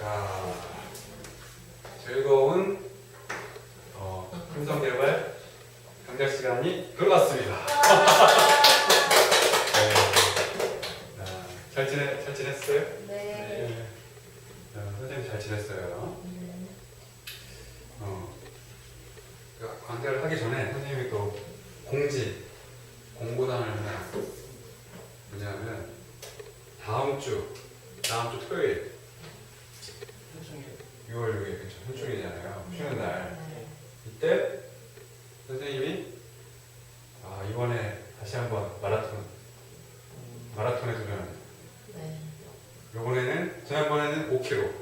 자, 즐거운 금성개발 강좌 시간이 돌아왔습니다. 네. 잘 지냈어요? 네. 선생님 잘 지냈어요? 강좌를 하기 전에 선생님이 또 공고단을 하나 뭐냐면 다음 주 토요일 6월 6일 그쵸? 현충일이잖아요. 쉬는 날. 이때 선생님이 이번에 다시 한번 마라톤에 도전합니다. 요번에는 지난번에는 5km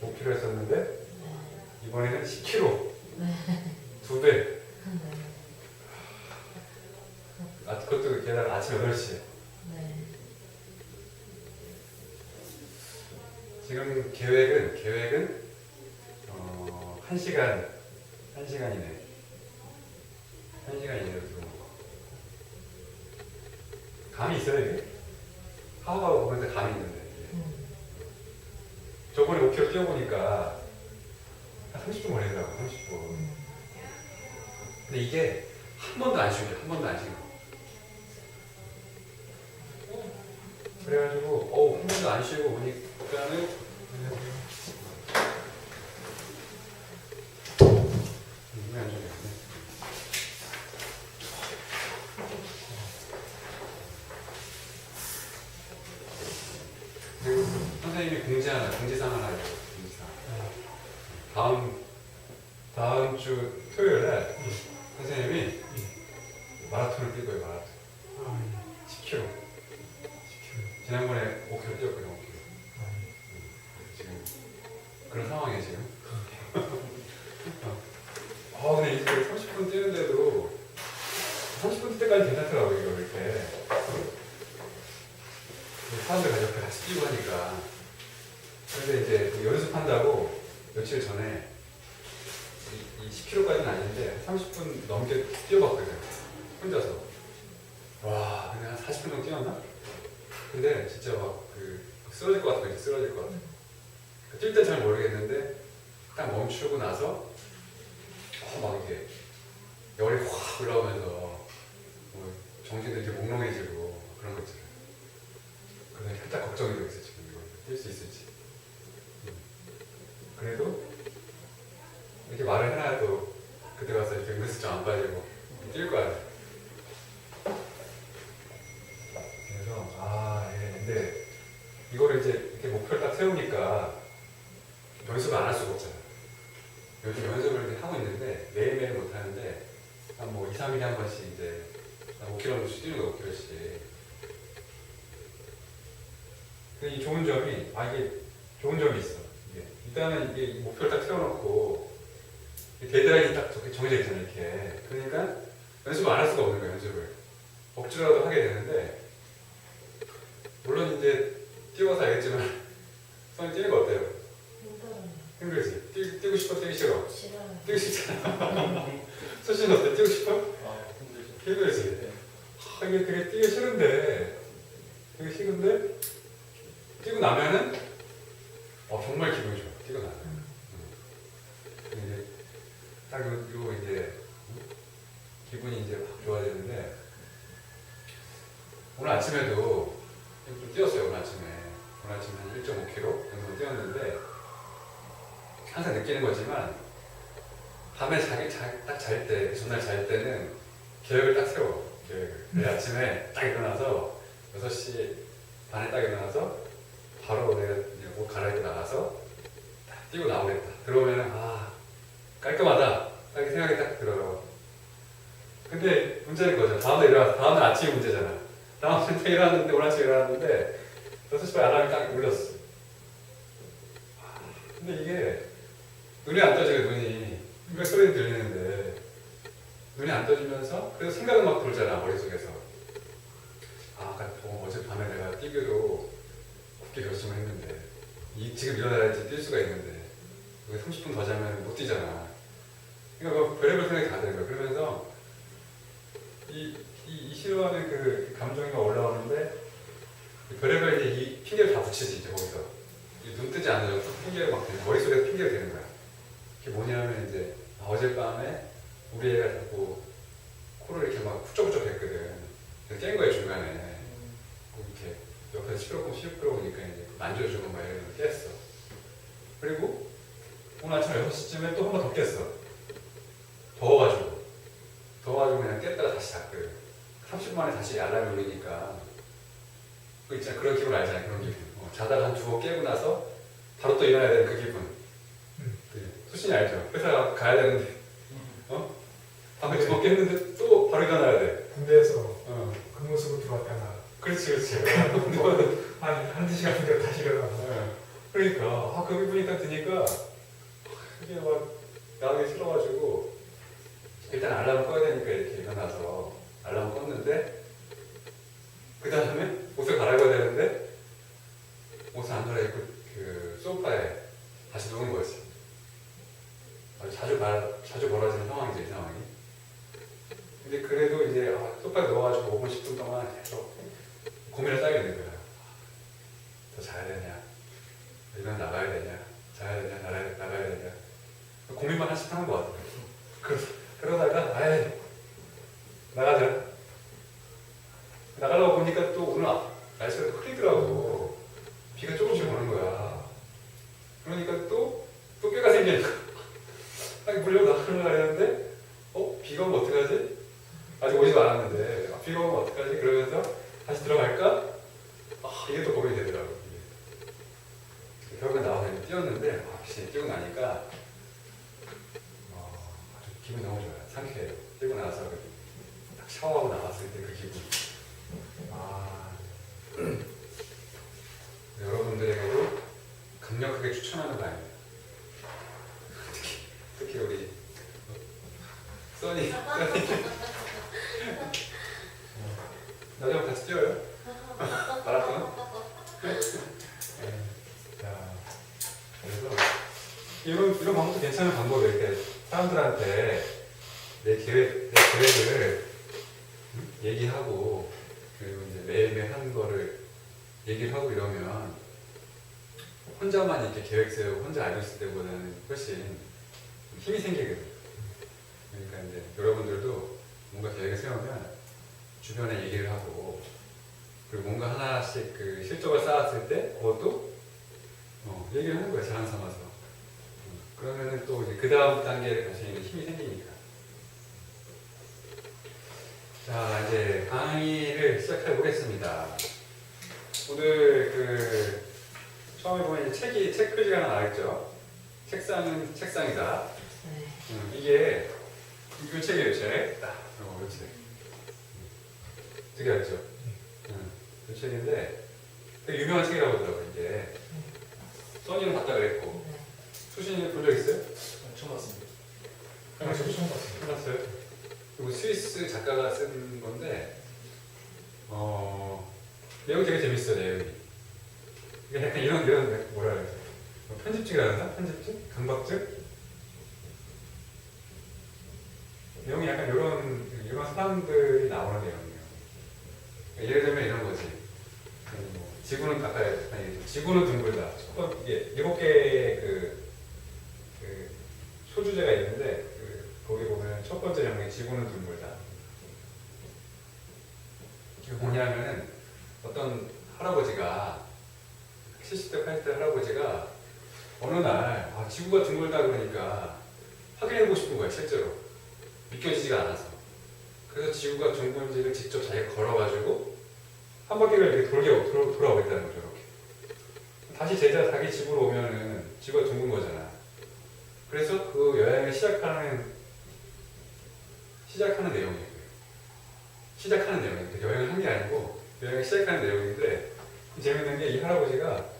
5km 했었는데 이번에는 10km 2배. 그것도 게다가 아침 8시에. 지금 계획은 1시간이네. 1시간 이내로 들어온 거. 감이 있어요, 이게? 하하하고 보는데 감이 있는데. 저번에 5km 뛰어보니까 한 30분 걸리더라고, 30분. 근데 이게 한 번도 안 쉬운 게, 한 번도 안 쉬는 거. 그래가지고, 한 번도 안 쉬고 보니까는, 왜안 좋네. 그리고 선생님이 공지사항 하나 해요. 다음 주 토요일 날 선생님이 마라톤을 뛸 거예요, 마라톤. 10km. 지난번에 5km 뛰었거든요, 5km. 지금 그런 상황이에요, 지금. 근데 이제 30분 뛰는데도 30분 뛸 때까지 괜찮더라고요, 이거 이렇게. 사람들 옆에 같이 뛰고 하니까. 그런데 이제 연습한다고 며칠 전에 이 10km까지는 아닌데 30분 넘게 뛰어봤거든요, 혼자서. 와, 근데 한 40분 정도 뛰었나? 근데 진짜 막 쓰러질 것 같아, 쓰러질 것 같아. 뛸 때 잘 모르겠는데 딱 멈추고 나서 막 이렇게 열이 확 올라오면서 정신도 이렇게 몽롱해지고 그런 거 있잖아요. 그래서 살짝 걱정이 되고 있어요, 지금 이거 뛸 수 있을지. 그래도 이렇게 말을 해놔야 또 그때 가서 이렇게 은근슬쩍 안 빠지고 뛸 거 아니에요. 그래서 근데 이거를 이제 이렇게 목표를 딱 세우니까 연습을 안 할 수가 없잖아요. 요즘 연습을 이렇게 하고 있는데 매일매일 못 하는데 한 2, 3일에 한 번씩 이제 5km씩 뛰는 거 5km씩. 근데 이 좋은 점이 이게 좋은 점이 있어. 일단은 이게 목표를 딱 세워놓고 데드라인이 딱 정해져 있잖아요, 이렇게. 그러니까 연습을 안 할 수가 없는 거예요, 연습을. 억지로라도 하게 되는데 물론 이제 뛰어서 알겠지만 선생님 뛰는 거 어때요? 힘들지? 뛰고 싶어? 뛰기 싫어? 뛰고 싶잖아. 소신 어때? 뛰고 싶어? 힘들지? 이게 되게 뛰기 싫은데 뛰고 나면은 정말 기분이 좋아. 뛰고 나면. 이제 딱 이제 기분이 이제 확 좋아지는데 오늘 아침에도 좀 뛰었어요. 오늘 아침에 한 1.5km 정도 뛰었는데 항상 느끼는 거지만 밤에 딱 잘 때, 전날 잘 때는 계획을 딱 세워. 계획을. 아침에 딱 일어나서 6시 반에 딱 일어나서 바로 내가 옷 갈아입고 나가서 딱 뛰고 나오겠다. 들어오면은 깔끔하다. 딱 생각이 딱 들어요. 근데 문제는 거죠. 다음날 아침이 문제잖아. 다음날 일어났는데, 오늘 아침에 일어났는데 6시 반에 알람이 딱 울렸어. 근데 이게 눈이 안 떠지게 그러니까 소리는 들리는데 눈이 안 떠지면서 그래서 생각은 막 돌잖아, 머릿속에서. 어젯밤에 내가 뛰기로 굳게 결심을 했는데 지금 일어나야지 뛸 수가 있는데 30분 더 자면 못 뛰잖아. 그러니까 별의별 생각이 다 드는 거야. 그러면서 이 싫어하는 감정이 올라오는데 별의별 이 핑계를 다 붙이지, 이제 거기서. 눈 훌쩍훌쩍 됐거든. 그래서 깬 거야 중간에. 이렇게 옆에서 시끄럽고 이제 만져주고 막 이러면서 깼어. 그리고 오늘 아침 6시쯤에 또 한 번 더 깼어. 더워가지고 그냥 깼다가 다시 잤거든. 30분 만에 다시 알람이 울리니까 그 있잖아, 그런 기분 알잖아. 그런 기분. 자다가 한 2번 깨고 나서 바로 또 일어나야 되는 그 기분. 수신이 알죠? 회사 가야 되는데 밤에 2번 깼는데 또 바로 일어나야 돼. 군대에서 그 모습으로 들어왔다가 그렇지 한두 시간 후에 다시 일어나서 그러니까 그 기분이 딱 드니까 이게 막 나가기 싫어가지고 일단 알람을 꺼야 되니까 이렇게 일어나서 알람을 껐는데 그 다음에 옷을 갈아입어야 되는데 옷을 안 갈아입고 그 소파에 다시 누운 거지. 자주 벌어지는 상황이죠, 이 상황이. 근데 그래도 이제 소파에 누워가지고 5분, 10분 동안 계속 고민을 쌓게 되는 거야. 더 자야 되냐? 이건 나가야 되냐? 자야 되냐? 나가야 되냐? 고민만 하나씩 하는 것 같아요. 그러다가 나가자. 나가려고 보니까 또 오늘 날씨가 또 흐리더라고. 비가 조금씩 오는 거야. 그러니까 또 꾀가 생기니까 물려고 나가려고 했는데 비가 오면 어떡하지? 아직 오지도 않았는데 비가 오면 어떡하지? 그러면서 다시 들어갈까? 이게 또 고민이 되더라고. 결국엔 나와서 뛰었는데 뛰고 나니까 아주 기분이 너무 좋아요. 상쾌해요. 뛰고 나서 딱 샤워하고 나왔을 때 그 기분. 여러분들에게도 강력하게 추천하는 바입니다. 특히 우리 써니 나중에 같이 뛰어요. 마라톤. 그래서 이런 방법도 괜찮은 방법이에요. 이렇게 사람들한테 내 계획을 얘기하고 그리고 이제 매일매일 하는 거를 얘기를 하고 이러면 혼자만 이렇게 계획 세우고 혼자 알고 있을 때보다는 훨씬 힘이 생기거든요. 그러니까 이제 여러분들도 뭔가 계획을 세우면 주변에 얘기를 하고 그리고 뭔가 하나씩 그 실적을 쌓았을 때 그것도 얘기를 하는 거예요. 자랑 삼아서. 그러면은 또 이제 그 다음 단계를 갈 수 있는 힘이 생기니까. 자, 이제 강의를 시작해 보겠습니다. 오늘 처음에 보면 책 표지가 하나 나와있죠. 책상은 책상이다. 이게 이 책이에요, 이 책. 이 책. 되게 알죠? 이 책인데 되게 유명한 책이라고 하더라고요. 이게 써니는 봤다 그랬고 수신이 본 적 있어요? 처음 봤습니다. 저도 처음 봤어요. 처음 봤어요? 그리고 스위스 작가가 쓴 건데 내용이 되게 재밌어요. 내용이 이게 약간 이런 뭐라 해야 되지? 편집증이라나? 편집증? 강박증? 내용이 약간 이런 사람들이 나오는 내용이에요. 예를 들면 이런 거지. 지구는 지구는 둥글다. 이게 7개의 그 소주제가 있는데 거기 보면 첫 번째 내용이 지구는 둥글다. 이게 뭐냐면은 어떤 할아버지가 70대 80대 할아버지가 어느 날 지구가 둥글다 그러니까 확인해보고 싶은 거야. 실제로 믿겨지지가 않아서. 그래서 지구가 둥근지를 직접 자기가 걸어가지고 한 바퀴를 이렇게 돌아오겠다는 거죠. 이렇게. 다시 자기 집으로 오면은 지구가 둥근 거잖아. 그래서 그 여행을 시작하는 내용이에요. 시작하는 내용이에요. 여행을 한 게 아니고 여행을 시작하는 내용인데 재밌는 게 이 할아버지가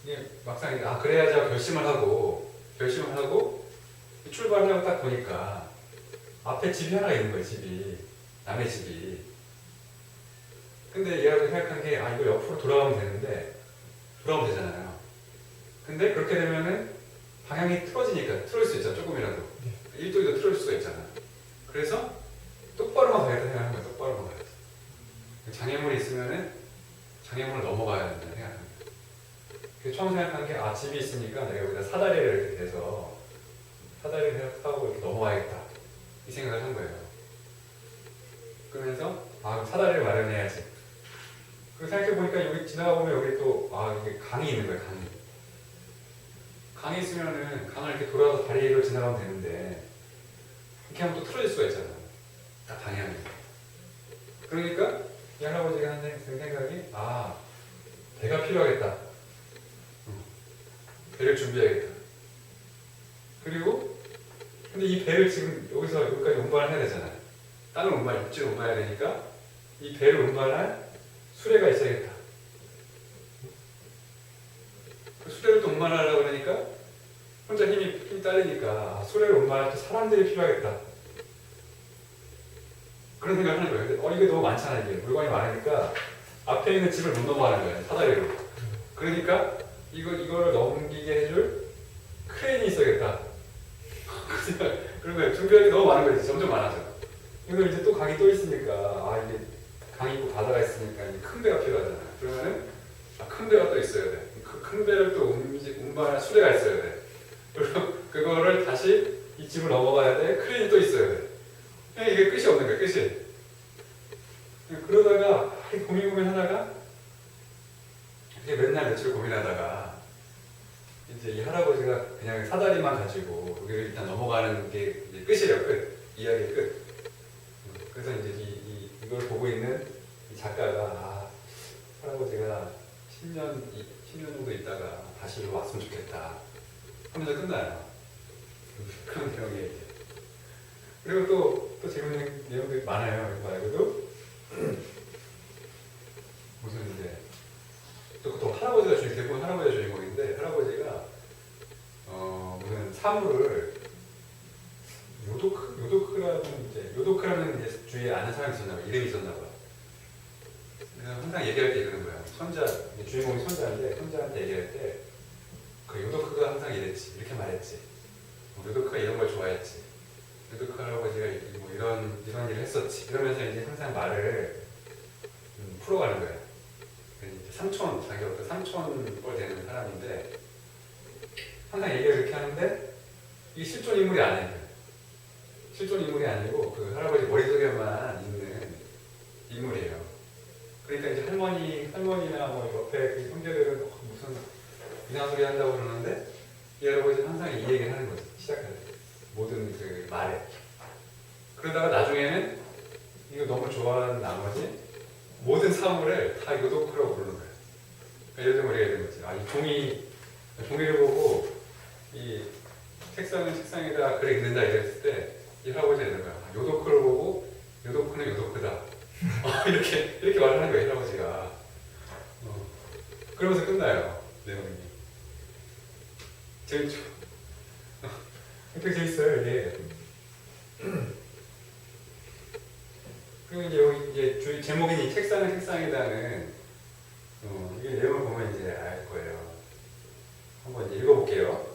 이게 막상 그래야지 하고 결심을 하고 출발하려고 딱 보니까 앞에 집이 하나 있는 거예요. 남의 집이. 근데 이 할아버지 생각한 게 이거 옆으로 돌아가면 되잖아요. 근데 그렇게 되면은 방향이 틀어질 수 있잖아. 조금이라도 1도 2도 틀어질 수가 있잖아. 그래서 똑바로만 가야겠다 생각하는 거야. 똑바로만 가야지. 장애물이 있으면은 장애물을 넘어가야 된다 생각합니다. 그래서 처음 생각한 게 집이 있으니까 내가 여기다 사다리를 이렇게 대서 사다리를 타고 이렇게 넘어가야겠다 이 생각을 한 거예요. 그러면서 아 사다리를 마련해야지. 그리고 생각해보니까 여기 지나가 보면 여기 또 이게 강이 있는 거예요. 강이 있으면은 강을 이렇게 돌아서 다리로 지나가면 되는데 이렇게 하면 또 틀어질 수가 있잖아. 딱 방향이. 그러니까 이 할아버지가 한 생각이 배가 필요하겠다. 배를 준비해야겠다. 그리고 근데 이 배를 지금 여기서 여기까지 운반을 해야 되잖아요. 땅을 육지를 운반해야 되니까 이 배를 운반할 수레가 있어야겠다. 그 수레를 또 운반하려고 그러니까 혼자 힘이 딸리니까 수레를 운반할 때 사람들이 필요하겠다. 그런 생각을 하는 거예요. 근데 이게 너무 많잖아. 이게 물건이 많으니까 앞에 있는 집을 못 넘어가는 거예요. 사다리로. 그러니까 이거를 넘기게 해줄 크레인이 있어야겠다. 그런 거예요. 준비할 게 너무 많은 거지. 점점 많아져. 그리고 이제 또 강이 또 있으니까 이게 강이 있고 바다가 있으니까 이제 큰 배가 필요하잖아. 그러면은 큰 배가 또 있어야 돼. 큰 배를 또 운반할 수레가 있어야 돼. 그리고 그거를 다시 이 집을 넘어가야 돼. 크레인이 또 있어야 돼. 이게 끝이 없는 거야. 끝이. 그러다가 고민하다가 이렇게 맨날 며칠 고민하다가 이제 이 할아버지가 그냥 사다리만 가지고 여기를 일단 넘어가는 게 이제 끝이래요. 끝. 이야기의 끝. 그래서 이제 이걸 보고 있는 이 작가가 할아버지가 10년 정도 있다가 다시 일로 왔으면 좋겠다 하면서 끝나요. 그런 내용이에요. 그리고 또 재밌는 내용들이 많아요. 이거 말고도 무슨 이제 또 할아버지가 대부분 할아버지가 주인공인데 할아버지가 무슨 사물을 요도크라는 이제 주위에 아는 사람이 있었나 봐. 이름이 있었나 봐. 그래서 항상 얘기할 때 이러는 거야. 주인공이 손자인데 손자한테 얘기할 때 그 요도크가 항상 이랬지. 이렇게 말했지. 요도크가 이런 걸 좋아했지. 요도크 할아버지가 뭐 이런 일을 했었지. 이러면서 이제 항상 말을 풀어가는 거야. 자기가 어떤 삼촌 꼴 되는 사람인데 항상 얘기를 이렇게 하는데 이게 실존 인물이 아니에요. 실존 인물이 아니고 그 할아버지 머릿속에만 있는 인물이에요. 그러니까 이제 할머니나 뭐 옆에 그 형제들은 무슨 이상한 소리 한다고 그러는데 이 할아버지는 항상 이 얘기를 하는 거지. 시작할 때 모든 그 말에. 그러다가 나중에는 이거 너무 좋아하는 나머지 모든 사물을 다 요도크라고 부르는 거예요. 예를 들면 우리가 이런 거지. 이 종이를 보고 이 책상은 책상에다 글을 읽는다 이랬을 때 이 할아버지가 이런 거야. 요도크를 보고 요도크는 요도크다. 이렇게 말을 하는 거예요. 할아버지가. 그러면서 끝나요. 내용이. 재밌죠? 되게 재밌어요. 이게. 그리고 이제 여기 이제 제목인 이 책상은 책상이다는 이게 내용을 보면 이제 알 거예요. 한번 이제 읽어볼게요.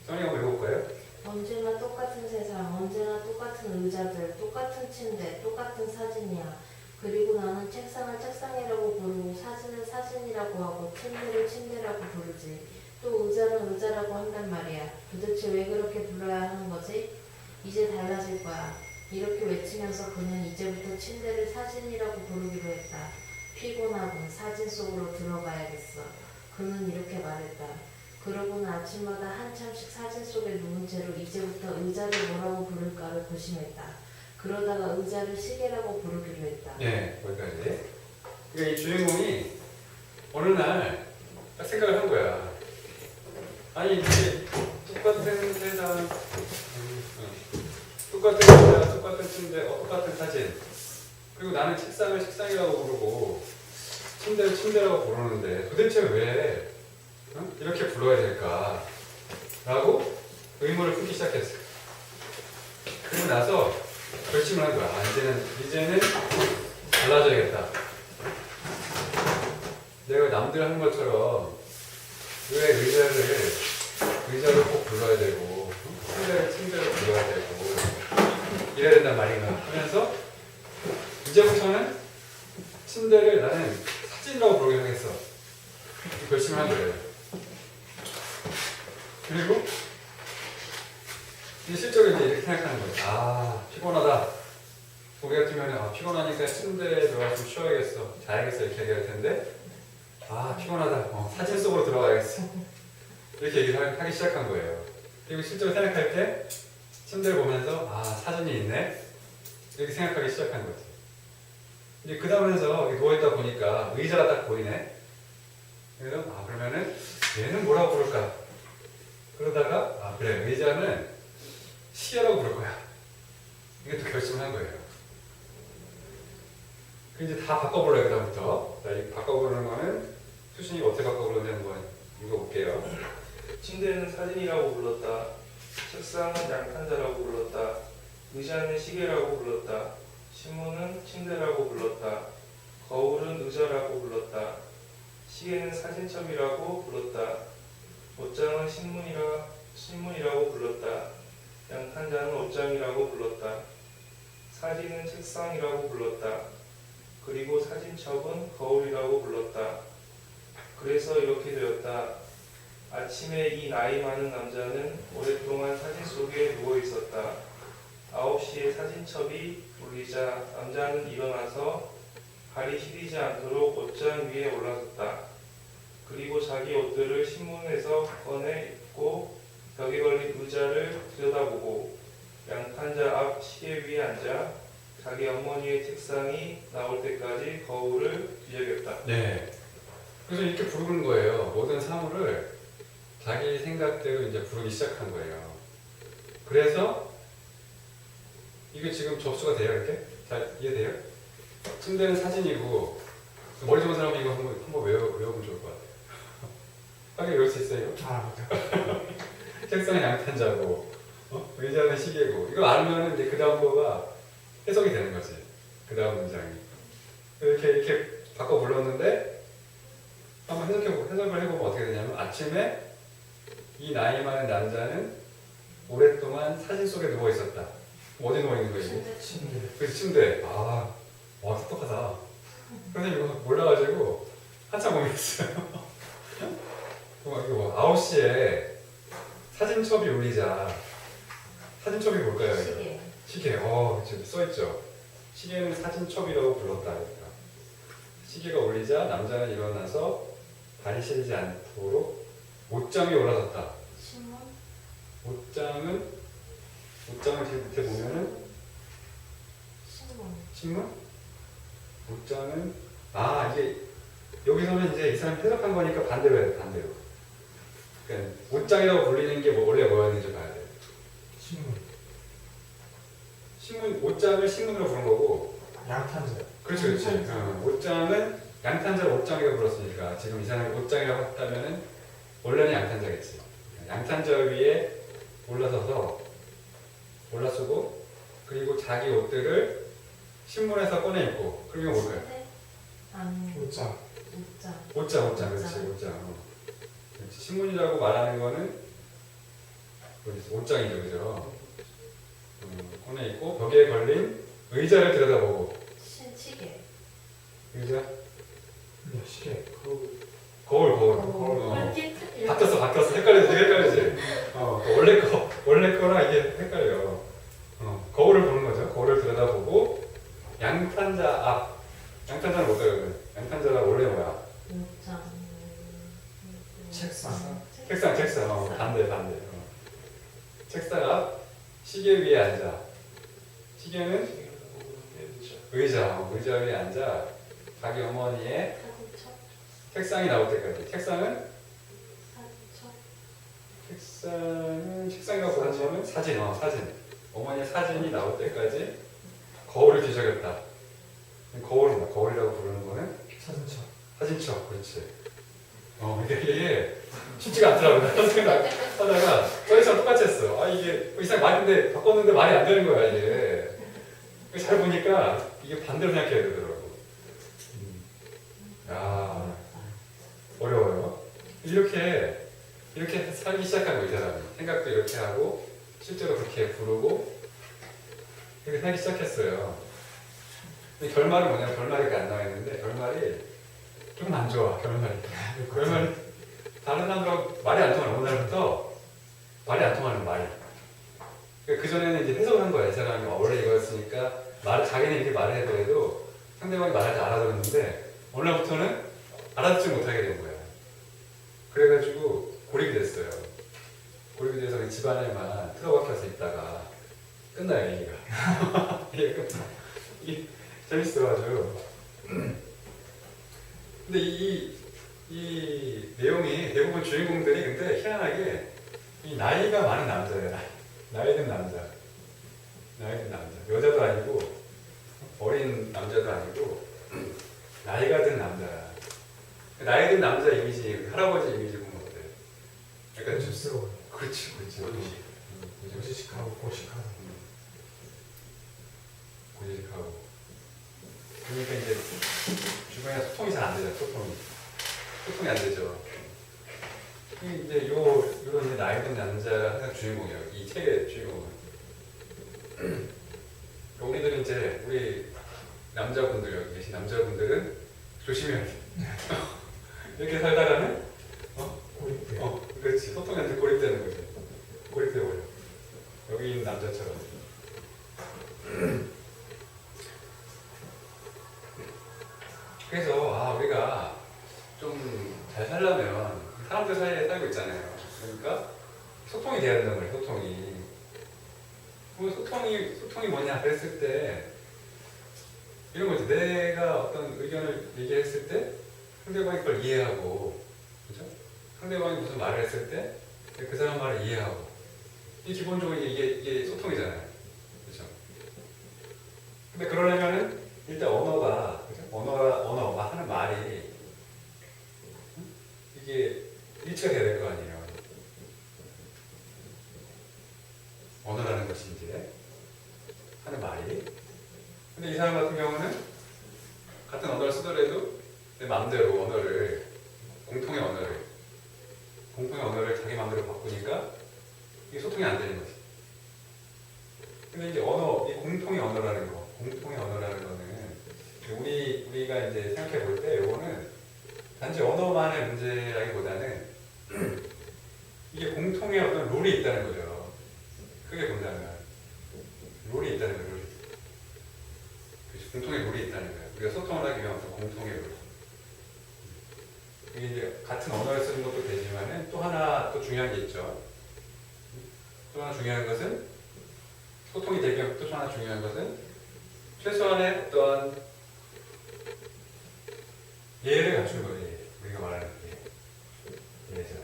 써니 한번 읽어볼까요? 언제나 똑같은 세상, 언제나 똑같은 의자들, 똑같은 침대, 똑같은 사진이야. 그리고 나는 책상을 책상이라고 부르고 사진을 사진이라고 하고 침대를 침대라고 부르지. 또 의자는 의자라고 한단 말이야. 도대체 왜 그렇게 불러야 하는 거지? 이제 달라질 거야. 이렇게 외치면서 그는 이제부터 침대를 사진이라고 부르기로 했다. 피곤하군. 사진 속으로 들어가야겠어. 그는 이렇게 말했다. 그러고는 아침마다 한참씩 사진 속에 누운 채로 이제부터 의자를 뭐라고 부를까를 고심했다. 그러다가 의자를 시계라고 부르기로 했다. 네, 거기까지. 그러니까 이 주인공이 어느 날 딱 생각을 한 거야. 아니 이게 똑같은 세상, 똑같은 의자, 똑같은 침대, 똑같은 사진. 그리고 나는 책상을 책상이라고 부르고 침대를 침대라고 부르는데 도대체 왜 이렇게 불러야 될까? 라고 의문을 품기 시작했어요. 그리고 나서 결심을 한 거야. 이제는 달라져야겠다. 내가 남들 하는 것처럼 왜 의자를 꼭 불러야 되고 침대를 불러야 되고 이래야 된단 말인가 하면서 이제부터는 침대를 나는 사진이라고 부르게 하겠어. 결심을 한 거예요. 그리고 이제 실적으로 이제 이렇게 생각하는 거예요. 피곤하다. 우리 같으면 피곤하니까 침대에 들어가 좀 쉬어야겠어, 자야겠어 이렇게 얘기할 텐데 피곤하다, 사진 속으로 들어가야겠어 이렇게 얘기를 하기 시작한 거예요. 그리고 실제로 생각할 때 침대를 보면서 사진이 있네 이렇게 생각하기 시작한 거지. 이제 그 다음에서 누워있다 보니까 의자가 딱 보이네. 그래서 그러면은 얘는 뭐라고 부를까? 그러다가 그래, 의자는 시계라고 부를 거야. 이게 또 결심을 한 거예요. 그 이제 다 바꿔볼래요, 그다음부터. 자, 이 바꿔보는 거는 수신이가 어떻게 바꿔보는지 한번 읽어볼게요. 침대는 사진이라고 불렀다. 책상은 양탄자라고 불렀다. 의자는 시계라고 불렀다. 신문은 침대라고 불렀다. 거울은 의자라고 불렀다. 시계는 사진첩이라고 불렀다. 옷장은 신문이라고 불렀다. 양탄자는 옷장이라고 불렀다. 사진은 책상이라고 불렀다. 그리고 사진첩은 거울이라고 불렀다. 그래서 이렇게 되었다. 아침에 이 나이 많은 남자는 오랫동안 사진 속에 누워 있었다. 9시에 사진첩이 울리자 남자는 일어나서 발이 시리지 않도록 옷장 위에 올라섰다. 그리고 자기 옷들을 신문에서 꺼내 입고 벽에 걸린 의자를 들여다보고 양탄자 앞 시계 위에 앉아 자기 어머니의 책상이 나올 때까지 거울을 뒤적였다. 네. 그래서 이렇게 부르는 거예요. 모든 사물을 자기 생각대로 이제 부르기 시작한 거예요. 그래서 이게 지금 접수가 돼요, 이렇게? 잘 이해돼요? 침대는 사진이고 머리 좋은 사람은 이거 한번 외워보면 좋을 것 같아요. 하긴 외울 수 있어요. 책상은 양탄자고, 의자는 시계고. 이거 알면은 이제 그 다음 거가 해석이 되는 거지. 그 다음 문장이. 이렇게 바꿔 불렀는데 한번 해석을 해보면 어떻게 되냐면 아침에 이 나이 많은 남자는 오랫동안 사진 속에 누워 있었다. 어디 누워 있는 거예요? 침대. 그 침대. 와, 똑똑하다. 선생님 이거 몰라가지고 한참 고민했어요. 이거 9시에 사진첩이 울리자. 사진첩이 뭘까요? 이거? 시계. 지금 써있죠. 시계는 사진첩이라고 불렀다. 그러니까. 시계가 울리자 남자는 일어나서 발이 시리지 않도록 옷장 위에 올라섰다. 신문. 옷장을 제일 밑에 보면은 신문? 옷장은 이게 여기서는 이제 이 사람이 해석한 거니까 반대로 해야 돼. 반대로. 그러니까 옷장이라고 불리는 게 원래 뭐였는지 봐야 돼. 신문, 옷장을 신문으로 부른 거고. 양탄자. 그렇지. 옷장은 양탄자를 옷장이라고 불렀으니까 지금 이 사람이 옷장이라고 했다면은 원래는 양탄자겠지. 양탄자 위에 올라서고 그리고 자기 옷들을 신문에서 꺼내 입고. 그리고 뭘까요? 옷장. 옷장. 그렇지. 옷장. 그렇지. 신문이라고 말하는 거는 옷장이죠, 그죠? 꺼내 입고 벽에 걸린 의자를 들여다보고. 시계. 의자? 네, 시계. 거울. 바뀌었어. 헷갈리지. 원래 거랑 이게 헷갈려. 거울을 보는 거죠. 거울을 들여다보고 양탄자 앞. 양탄자는 뭐예요? 양탄자가 원래 뭐야? 옷장. 책상. 책상. 반대. 책상 앞 시계 위에 앉아. 시계는 의자 위에 앉아 자기 어머니의 책상이 나올 때까지. 책상은 책상이라고 부르는 거는 사진. 어머니의 사진이 나올 때까지 거울을 뒤적였다. 거울은 뭐야? 거울이라고 부르는 거는 사진첩. 그렇지. 이게 쉽지가 않더라고요. 생각하다가 저희처럼 똑같이 했어. 이게 이상 말인데 바꿨는데 말이 안 되는 거야, 이게. 잘 보니까 이게 반대로 생각해야 되더라고. 어려워요. 이렇게 살기 시작한 거, 이 사람이. 생각도 이렇게 하고 실제로 그렇게 부르고 이렇게 살기 시작했어요. 근데 결말은 뭐냐면 결말이 안 나와 있는데 결말이 좀 안 좋아. 결말이 다른 사람들하고 말이 안 통하는, 어느 날부터 말이 안 통하는 말이. 그전에는 이제 해석을 한 거야. 이 사람이 원래 이거였으니까 남자가 자기는 이렇게 말을 해도 상대방이 말할 때 알아들었는데 어느 날부터는 알아듣지 못하게 된 거야. 그래가지고 고립이 됐어요. 고립이 돼서 그 집안에만 틀어박혀서 있다가 끝나요, 얘기가. 이게 재밌어가지고. 근데 이 내용이 대부분 주인공들이 근데 희한하게 이 나이가 많은 남자예요. 나이 든 남자. 나이 든 남자. 여자도 아니고 어린 남자도 아니고 나이가 든 남자. 나이 든 남자 이미지, 할아버지 이미지 보면 어때요? 약간 좀 쑥스러워요. 그렇지. 고지식하고 고식하고. 고지식하고. 그러니까 이제 주변에 소통이 잘 안 되죠. 소통이 안 되죠. 이제 요런 이제 나이 든 남자가 항상 주인공이에요. 이 책의 주인공은. 우리들은 이제 우리 남자분들 여기 계신 남자분들은 조심해야 돼. 이렇게 살다가는 고립돼. 그렇지. 소통이 안 돼 고립되는 거지. 고립돼 버려. 여기 있는 남자처럼. 그래서 우리가 좀 잘 살려면 사람들 사이에 살고 있잖아요. 그러니까 소통이 돼야 된단 말이에요. 소통이 뭐냐 그랬을 때 이런 거지. 내가 어떤 의견을 얘기했을 때 상대방이 그걸 이해하고, 그죠? 상대방이 무슨 말을 했을 때 그 사람 말을 이해하고, 이 기본적으로 이게 소통이잖아요. 그죠? 근데 그러려면은 일단 언어가, 그죠? 언어가 하는 말이 이게 일치가 돼야 될 거 아니에요. 언어라는 것이 이제 하는 말이. 근데 이 사람 같은 경우는 같은 언어를 쓰더라도 내 마음대로 공통의 언어를 자기 마음대로 바꾸니까 이게 소통이 안 되는 거지. 근데 이제 이 공통의 언어라는 거는 우리가 이제 생각해 볼 때 이거는 단지 언어만의 문제라기보다는 이게 공통의 어떤 룰이 있다는 거죠. 크게 본다면 룰이 있다는 거예요. 공통의 룰이 있다는 거예요. 우리가 소통을 하기 위한 어떤 공통의 룰. 이게 이제 같은 언어를 쓰는 것도 되지만은 또 하나 또 중요한 게 있죠. 또 하나 중요한 것은 소통이 되기 위한 또 하나 중요한 것은 최소한의 어떤 예를 갖춘 거예요. 우리가 말하는 게 예죠.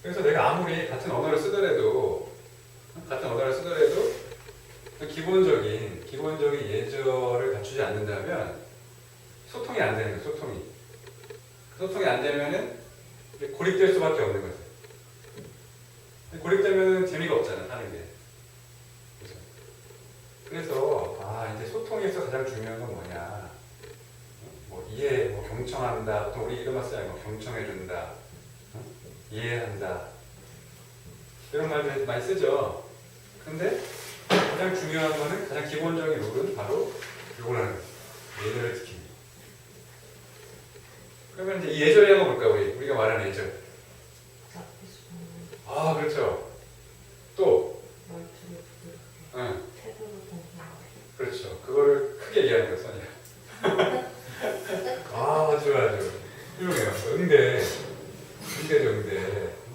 그래서 내가 아무리 같은 언어를 쓰더라도 기본적인 예절을 갖추지 않는다면 소통이 안 되는 거예요. 소통이 안 되면은 고립될 수밖에 없는 거죠. 고립되면은 재미가 없잖아, 하는 게. 그죠? 그래서 이제 소통에서 가장 중요한 건 뭐냐? 경청한다. 또 우리 이런 말 써요. 경청해준다. 이해한다. 이런 말들 많이 쓰죠. 근데 가장 중요한 거는, 가장 기본적인 룰은 바로 요거라는 거예요. 예절을 지키는 거. 그러면 이제 이 예절이 한번 볼까, 우리가 말하는 예절. 그렇죠. 또, 말투를 부드럽게, 응, 태도를 공평하게. 그렇죠. 그거를 크게 얘기하는 거예요, 선이야. 아주 훌륭해요. 응대죠.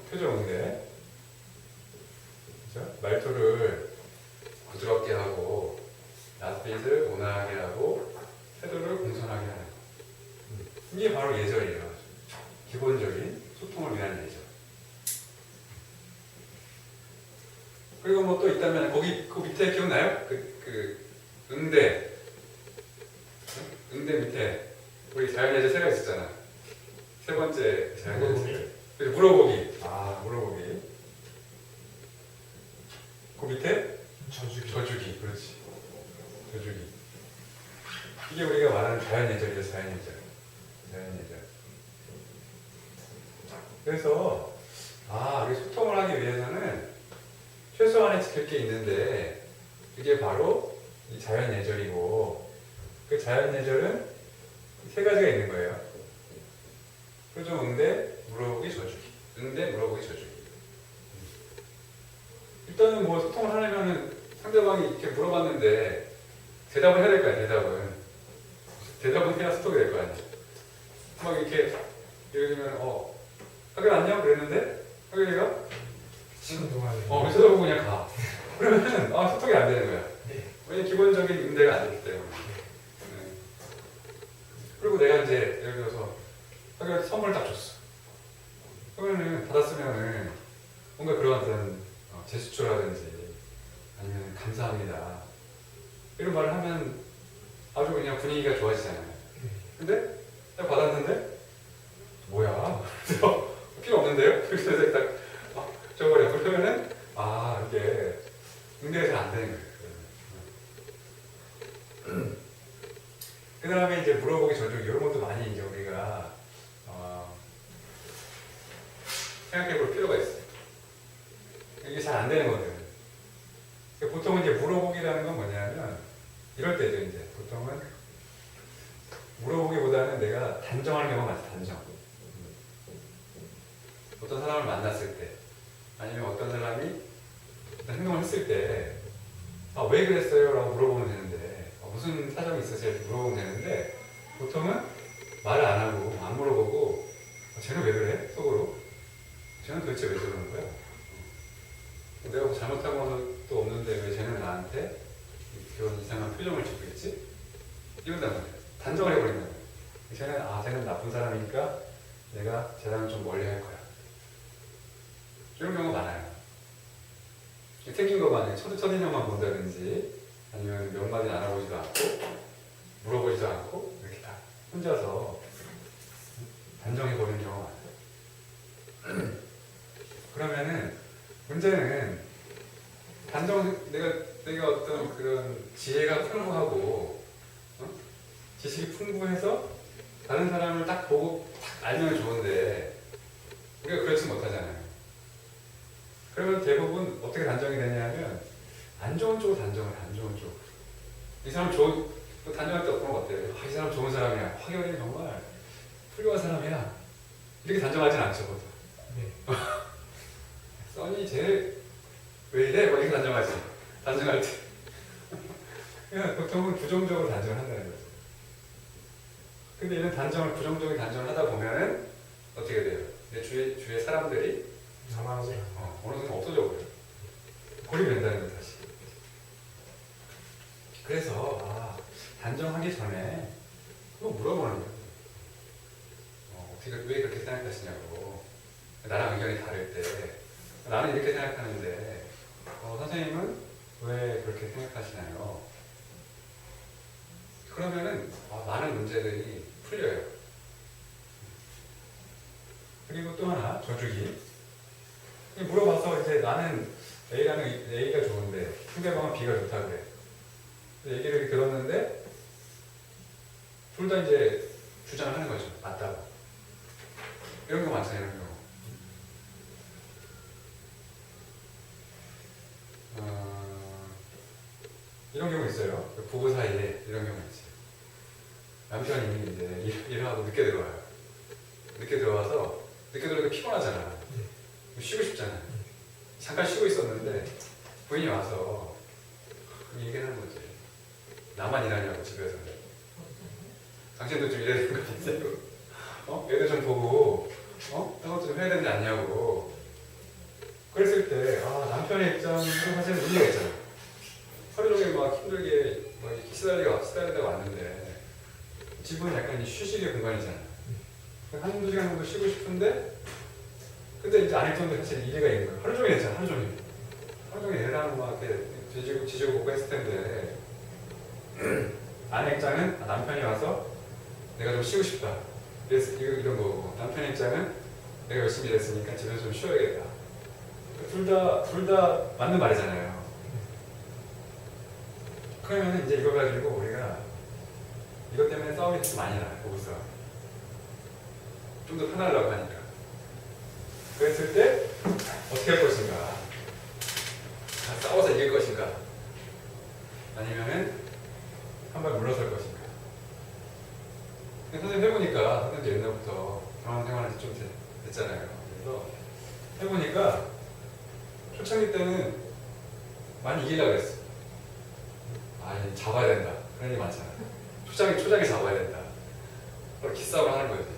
표정 응대. 그렇죠? 말투를 부드럽게 하고, 낯빛을 온화하게 하고, 태도를 공손하게 하는 거. 이게 바로 예절이에요. 기본적인 소통을 위한 예절. 그리고 뭐 또 있다면, 그 밑에 기억나요? 응대. 응대 밑에 우리 자연예절 세가 있었잖아. 세 번째 자연예절. 그래서 물어보기. 물어보기. 그 밑에 져주기. 그렇지. 져주기. 이게 우리가 말하는 자연예절이죠. 자연예절. 그래서 우리 소통을 하기 위해서는 최소한의 지킬 게 있는데, 이게 바로 이 자연예절이고, 그 자연예절은 세 가지가 있는 거예요. 표정 응대, 물어보기, 져주기. 응대, 물어보기, 져주기. 일단은 뭐 소통을 하려면은 상대방이 이렇게 물어봤는데 대답을 해야 될 거 아니야, 대답은 해야 소통이 될 거 아니야. 막 이렇게 예를 들면 학교 안녕 그랬는데 학교가 지금 동안에. 그래서 쳐다보고 그냥 가. 그러면은 소통이 안 되는 거야. 네. 왜냐면 기본적인 응대가 안 되기 때문에. 네. 그리고 내가 이제 예를 들어서 학교에 선물을 딱 줬어. 그러면은 받았으면은 뭔가 그런 어떤 제스처라든지 아니면 감사합니다 이런 말을 하면 아주 그냥 분위기가 좋아지잖아요. 근데 딱 받았는데 뭐야? 그래서 필요 없는데요? 그래서 딱 줘버려. 그러면은 이게 응대가 잘 안 되는 거예요. 그 다음에 이제 물어보기 전중 이런 것도 많이 이제 우리가 생각해 볼 필요가 있어요. 이게 잘 안 되는 거거든. 보통은 이제 물어보기라는 건 뭐냐면 이럴 때죠. 이제 보통은 물어보기보다는 내가 단정하는 경우가 많죠. 단정. 어떤 사람을 만났을 때 아니면 어떤 사람이 어떤 행동을 했을 때 왜 그랬어요? 라고 물어보면 되는데 무슨 사정이 있으세요? 이렇게 물어보면 되는데 보통은 말을 안 하고 안 물어보고 쟤는 왜 그래? 속으로 쟤는 도대체 왜 저러는 거야? 내가 뭐 잘못한 것도 없는데 왜 쟤는 나한테 그런 이상한 표정을 짓고 있지? 이런단 말이야. 단정을 해버린단 말이야. 쟤는 나쁜 사람이니까 내가 쟤랑은 좀 멀리 할 거야. 이런 경우가 많아요. 생긴 것만 첫인형만 본다든지 아니면 몇 마디 알아보지도 않고 물어보지도 않고 이렇게 다 혼자서 단정해버리는 경우가 많아요. 그러면은 문제는 내가 어떤 그런 지혜가 풍부하고 지식이 풍부해서 다른 사람을 딱 보고 딱 알면 좋은데 우리가 그렇지 못하잖아요. 그러면 대부분 어떻게 단정이 되냐면 안 좋은 쪽으로 단정을 해. 안 좋은 쪽. 이 사람 단정할 때 어떤 것 같아요? 이 사람 좋은 사람이야. 확연히 정말 훌륭한 사람이야. 이렇게 단정하진 않죠, 보통. 네. 써니 쟤 왜 이래? 이렇게 단정하지. 단정할 때. 그냥 보통은 부정적으로 단정을 한다는 거죠. 근데 이런 부정적인 단정을 하다 보면은 어떻게 돼요? 내 주위의 사람들이 남아서. 어느 순간 없어져 버려요. 고립이 된다는 거예요, 다시. 그래서 단정하기 전에 또 물어보는 거예요. 왜 그렇게 생각하시냐고. 나랑 의견이 다를 때 나는 이렇게 생각하는데 선생님은 왜 그렇게 생각하시나요? 그러면은 많은 문제들이 풀려요. 그리고 또 하나 저주기. 물어봐서 이제 나는 A가 좋은데 상대방은 B가 좋다 그래. 얘기를 들었는데 둘 다 이제 주장을 하는 거죠. 맞다고. 이런 거 많잖아요. 이런 경우. 이런 경우 있어요. 부부 사이에 이런 경우 있어요. 남편이 이제 일을 하고 늦게 들어와요. 늦게 들어오니까 피곤하잖아. 쉬고 싶잖아. 잠깐 쉬고 있었는데 부인이 와서 얘기하는 거지. 나만 일하냐고 집에서. 당신도 좀 일해야 되는 거 아니냐고. 애들 좀 보고 이런 것도 좀 해야 되지 않냐고. 그랬을 때 남편의 입장은 사실은 의미가 있잖아. 하루 종일 막 힘들게 막 이렇게 시달리다가 왔는데 집은 약간 휴식의 공간이잖아. 한두 시간 정도 쉬고 싶은데 근데 이제 아내분도 사실 일리가 있는 거예요. 하루 종일 했잖아. 하루 종일 애랑 막 이렇게 지지고 볶고 했을 텐데 아내 입장은 남편이 와서 내가 좀 쉬고 싶다. 이런 거고 남편 입장은 내가 열심히 일했으니까 집에서 좀 쉬어야겠다. 둘 다 맞는 말이잖아요. 그러면 이제 이거 가지고 우리가 이것 때문에 싸움이 좀 많이 나요. 부부싸움. 좀 더 편하려고 하니까. 그랬을 때 어떻게 할 것인가? 싸워서 이길 것인가? 아니면은 한 발 물러설 것인가? 선생님 해보니까 선생님 옛날부터 결혼 생활을 좀 됐잖아요. 그래서 해보니까 초창기 때는 많이 이기려고 했어. 아, 이제 잡아야 된다. 그런 얘기 많잖아. 초장에 잡아야 된다. 그걸 기싸움을 하는 거지.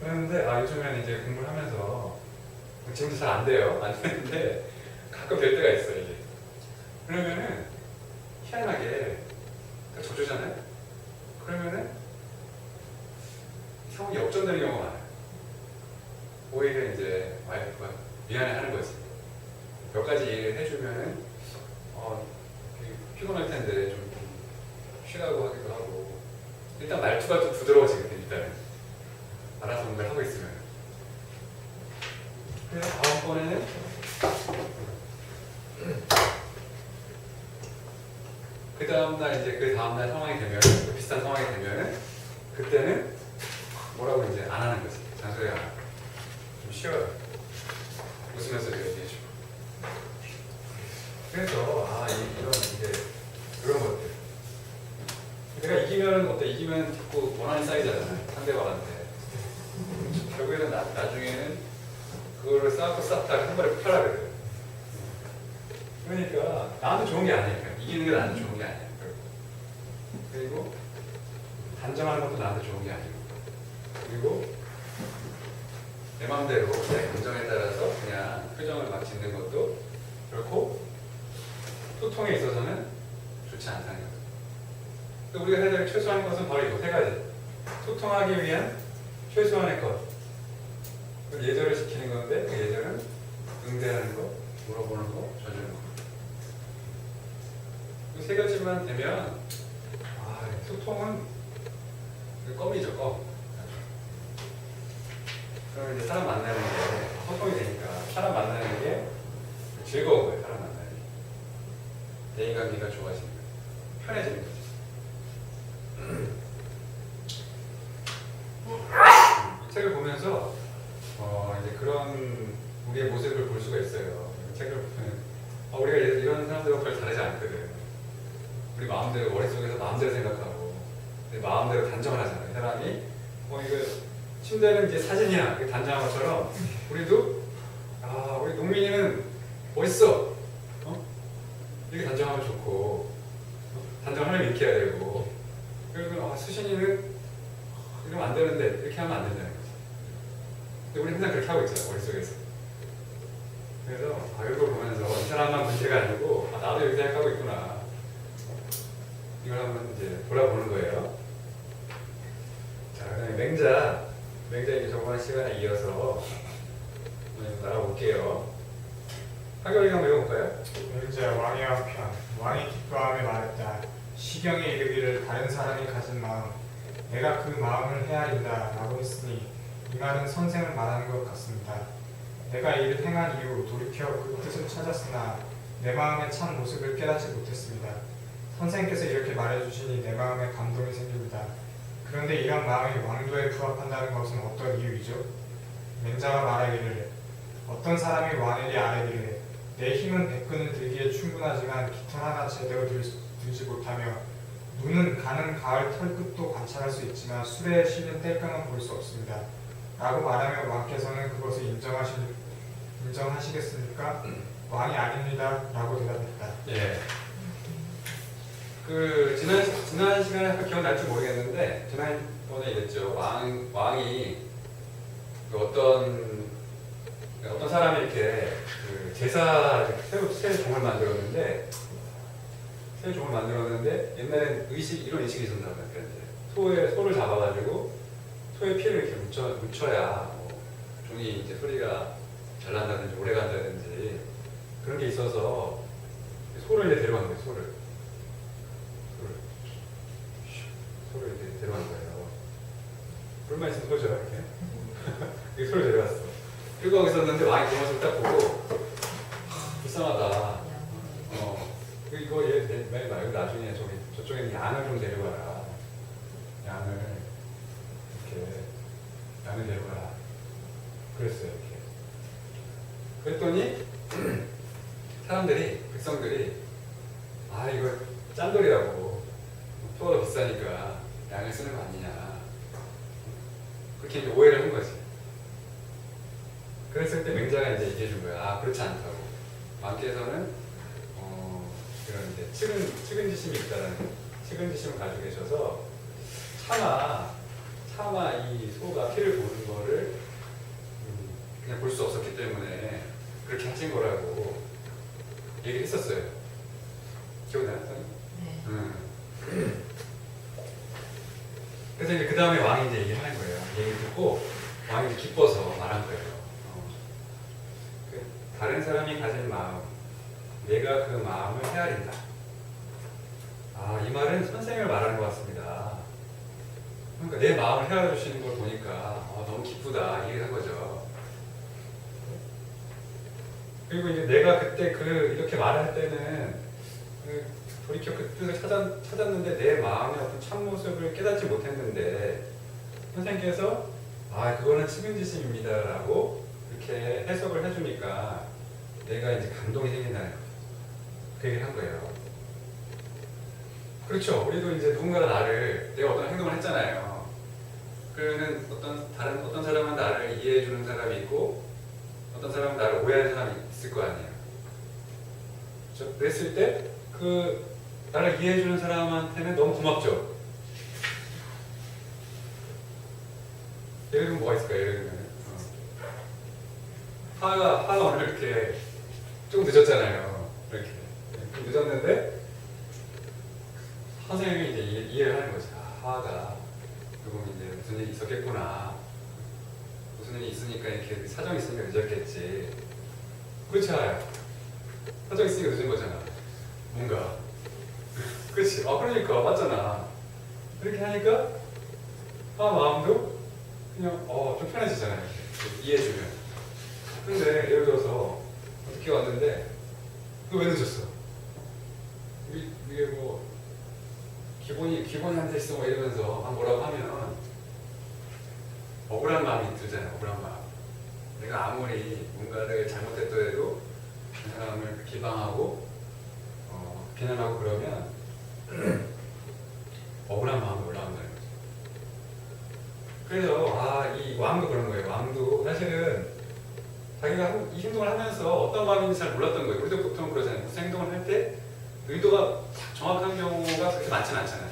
그런데 요즘에는 이제 공부를 하면서 지금도 잘 안 돼요. 안 되는데 가끔 될 때가 있어 이게. 그러면은 희한하게 저주잖아요. 그러면은 상황이 역전되는 경우가 많아요. 오히려 이제 와이프가 미안해하는 거지. 몇 가지 얘기를 해주면은 피곤할 텐데 좀 쉬라고 하기도 하고. 일단 말투가 좀 부드러워지거든. 일단은 알아서 뭔가를 하고 있으면. 그래서 다음번에는 그 다음날 상황이 되면, 비슷한 상황이 되면은 그때는 뭐라고 이제 안 하는 거지. 잔소리 안 하고 좀 쉬어요. 웃으면서 얘기해주고. 그래서 이런 이제 그런 것들. 내가 이기면 어때? 이기면 자꾸 원한이 쌓이잖아요. 상대방한테. 결국에는 나중에는 그거를 쌓다가 한 번에 폭발하게 돼요. 그러니까 나한테 좋은 게 아니니까. 이기는 게 나한테 좋은 게 아니야. 그리고 단정하는 것도 나한테 좋은 게 아니고. 그리고 내 마음대로 내 감정에 따라서 그냥 표정을 막 짓는 것도 그렇고 소통에 있어서는 좋지 않다는 거죠. 또 우리가 해야 될 최소한 것은 바로 이거 세 가지. 소통하기 위한 최소한의 것. 예절을 지키는 건데 그 예절은 응대하는 거, 물어보는 거, 져주는 거. 이 세 가지만 되면 소통은 껌이죠, 껌. 그러면 이제 사람 만나는 게 소통이 되니까 사람 만나는 게 즐거운 거예요. 사람 만나는 게 대인관계가 좋아지는 거예요. 편해지는 거죠. 이 책을 보면서 이제 그런 우리의 모습을 볼 수가 있어요. 이 책을 보면 우리가 이런 사람들과 별 다르지 않거든. 우리 마음대로 머릿속에서 마음대로 생각하고 마음대로 단정을 하잖아요. 이 사람이 이거 침대는 이제 사진이야 이렇게 단정한 것처럼 우리도 우리 농민이는 멋있어 이렇게 단정하면 좋고 단정하면 이렇게 해야 되고 그리고 수신이는 이러면 안 되는데 이렇게 하면 안 된다는 거지. 근데 우리 항상 그렇게 하고 있잖아 머릿속에서. 그래서 이걸 보면서 이 사람만 문제가 아니고 나도 이렇게 생각하고 있구나. 이걸 한번 이제 돌아보는 거예요. 자, 그다음에 맹자 이제 저번 시간에 이어서 알아볼게요. 하경이 한번 외워볼까요? 맹자 왕의 한편. 왕이 기뻐하며 말했다. 시경에 이르기를 다른 사람이 가진 마음, 내가 그 마음을 헤아린다 라고 했으니 이 말은 선생을 말하는 것 같습니다. 내가 이를 행한 이후 돌이켜 그 뜻을 찾았으나 내 마음의 참 모습을 깨닫지 못했습니다. 선생께서 이렇게 말해주시니 내 마음에 감동이 생깁니다. 그런데 이런 마음이 왕도에 부합한다는 것은 어떤 이유이죠? 맹자가 말하기를 어떤 사람이 왕에게 아뢰기를 내 힘은 백근을 들기에 충분하지만 깃털 하나 제대로 들지 못하며 눈은 가는 가을 털끝도 관찰할 수 있지만 수레에 실린 땔감은 볼 수 없습니다. 라고 말하며 왕께서는 그것을 인정하시겠습니까? 왕이 아닙니다. 라고 대답했다. 예. 지난 시간에 한번 기억날지 모르겠는데 지난번에 얘기했죠. 왕이 어떤 사람이 이렇게 제사 새 종을 만들었는데 옛날엔 이런 인식이 있었나 봐요. 소를 잡아가지고 소의 피를 이렇게 묻혀야 종이 이제 소리가 잘 난다든지 오래 간다든지 그런 게 있어서 소를 이제 데려간 거예요. 소를 이렇게 데려간 거예요. 불만 있으면 소죠 이렇게. 소를 데려갔어. 그리고 거기 있었는데 왕이 그 모습을 딱 보고 불쌍하다. 이거 얘 말고 나중에 저쪽에는 양을 좀 데려가라. 양을 데려가라. 그랬어요. 이렇게. 그랬더니 백성들이 이거 짠돌이라고 소가 비싸니까 양을 쓰는 거 아니냐 그렇게 이제 오해를 한 거지. 그랬을 때 맹자가 이제 얘기해 준 거야. 그렇지 않다고. 왕께서는 이런 이제 측은지심이 있다는 측은지심을 가지고 계셔서 차마 이 소가 피를 보는 거를 그냥 볼 수 없었기 때문에 그렇게 하신 거라고 얘기했었어요. 기억나요? 네. 그래서 이제 그 다음에 왕이 이제 얘기를 하는 거예요. 얘기를 듣고 왕이 이제 기뻐서 말한 거예요. 다른 사람이 가진 마음, 내가 그 마음을 헤아린다. 아, 이 말은 선생을 말하는 것 같습니다. 그러니까 내 마음을 헤아려주시는 걸 보니까 너무 기쁘다 이 얘기를 한 거죠. 그리고 이제 내가 그때 이렇게 말할 때는 돌이켜 그 뜻을 찾았는데 내 마음의 어떤 참모습을 깨닫지 못했는데 선생님께서 그거는 측은지심입니다라고 이렇게 해석을 해주니까 내가 이제 감동이 생긴다는 거죠. 그 얘기를 한 거예요. 그렇죠. 우리도 이제 누군가가 내가 어떤 행동을 했잖아요. 그러면 어떤 사람은 나를 이해해주는 사람이 있고 어떤 사람은 나를 오해하는 사람이 있을 거 아니에요. 그렇죠? 그랬을 때 나를 이해해주는 사람한테는 너무 고맙죠. 예를 들면 뭐가 있을까요? 예를 들면 하가 오늘 이렇게 좀 늦었잖아요. 이렇게 좀 늦었는데 선생님이 이제 이해를 하는 거죠. 하가 조금 이제 무슨 일이 있었겠구나. 무슨 일이 있으니까 이렇게 사정이 있으니까 늦었겠지. 그렇지 않아요? 사정이 있으니까 늦은 거잖아. 뭔가. 그렇지. 그러니까 맞잖아. 이렇게 하니까 마음도 그냥 좀 편해지잖아요. 이렇게 이해해주면. 근데 예를 들어서 어떻게 왔는데 너 왜 늦었어? 이게 뭐 기본이 안 됐어 뭐 이러면서 뭐라고 하면 억울한 마음이 들잖아요. 억울한 마음. 내가 아무리 뭔가를 잘못했더라도 그 사람을 비방하고 비난하고 그러면 억울한 마음이 올라온다는 거죠. 그래서 이 왕도 그런 거예요. 왕도 사실은 자기가 이 행동을 하면서 어떤 마음인지 잘 몰랐던 거예요. 우리도 보통 그러잖아요. 무슨 행동을 할 때 의도가 정확한 경우가 그렇게 많지는 않잖아요.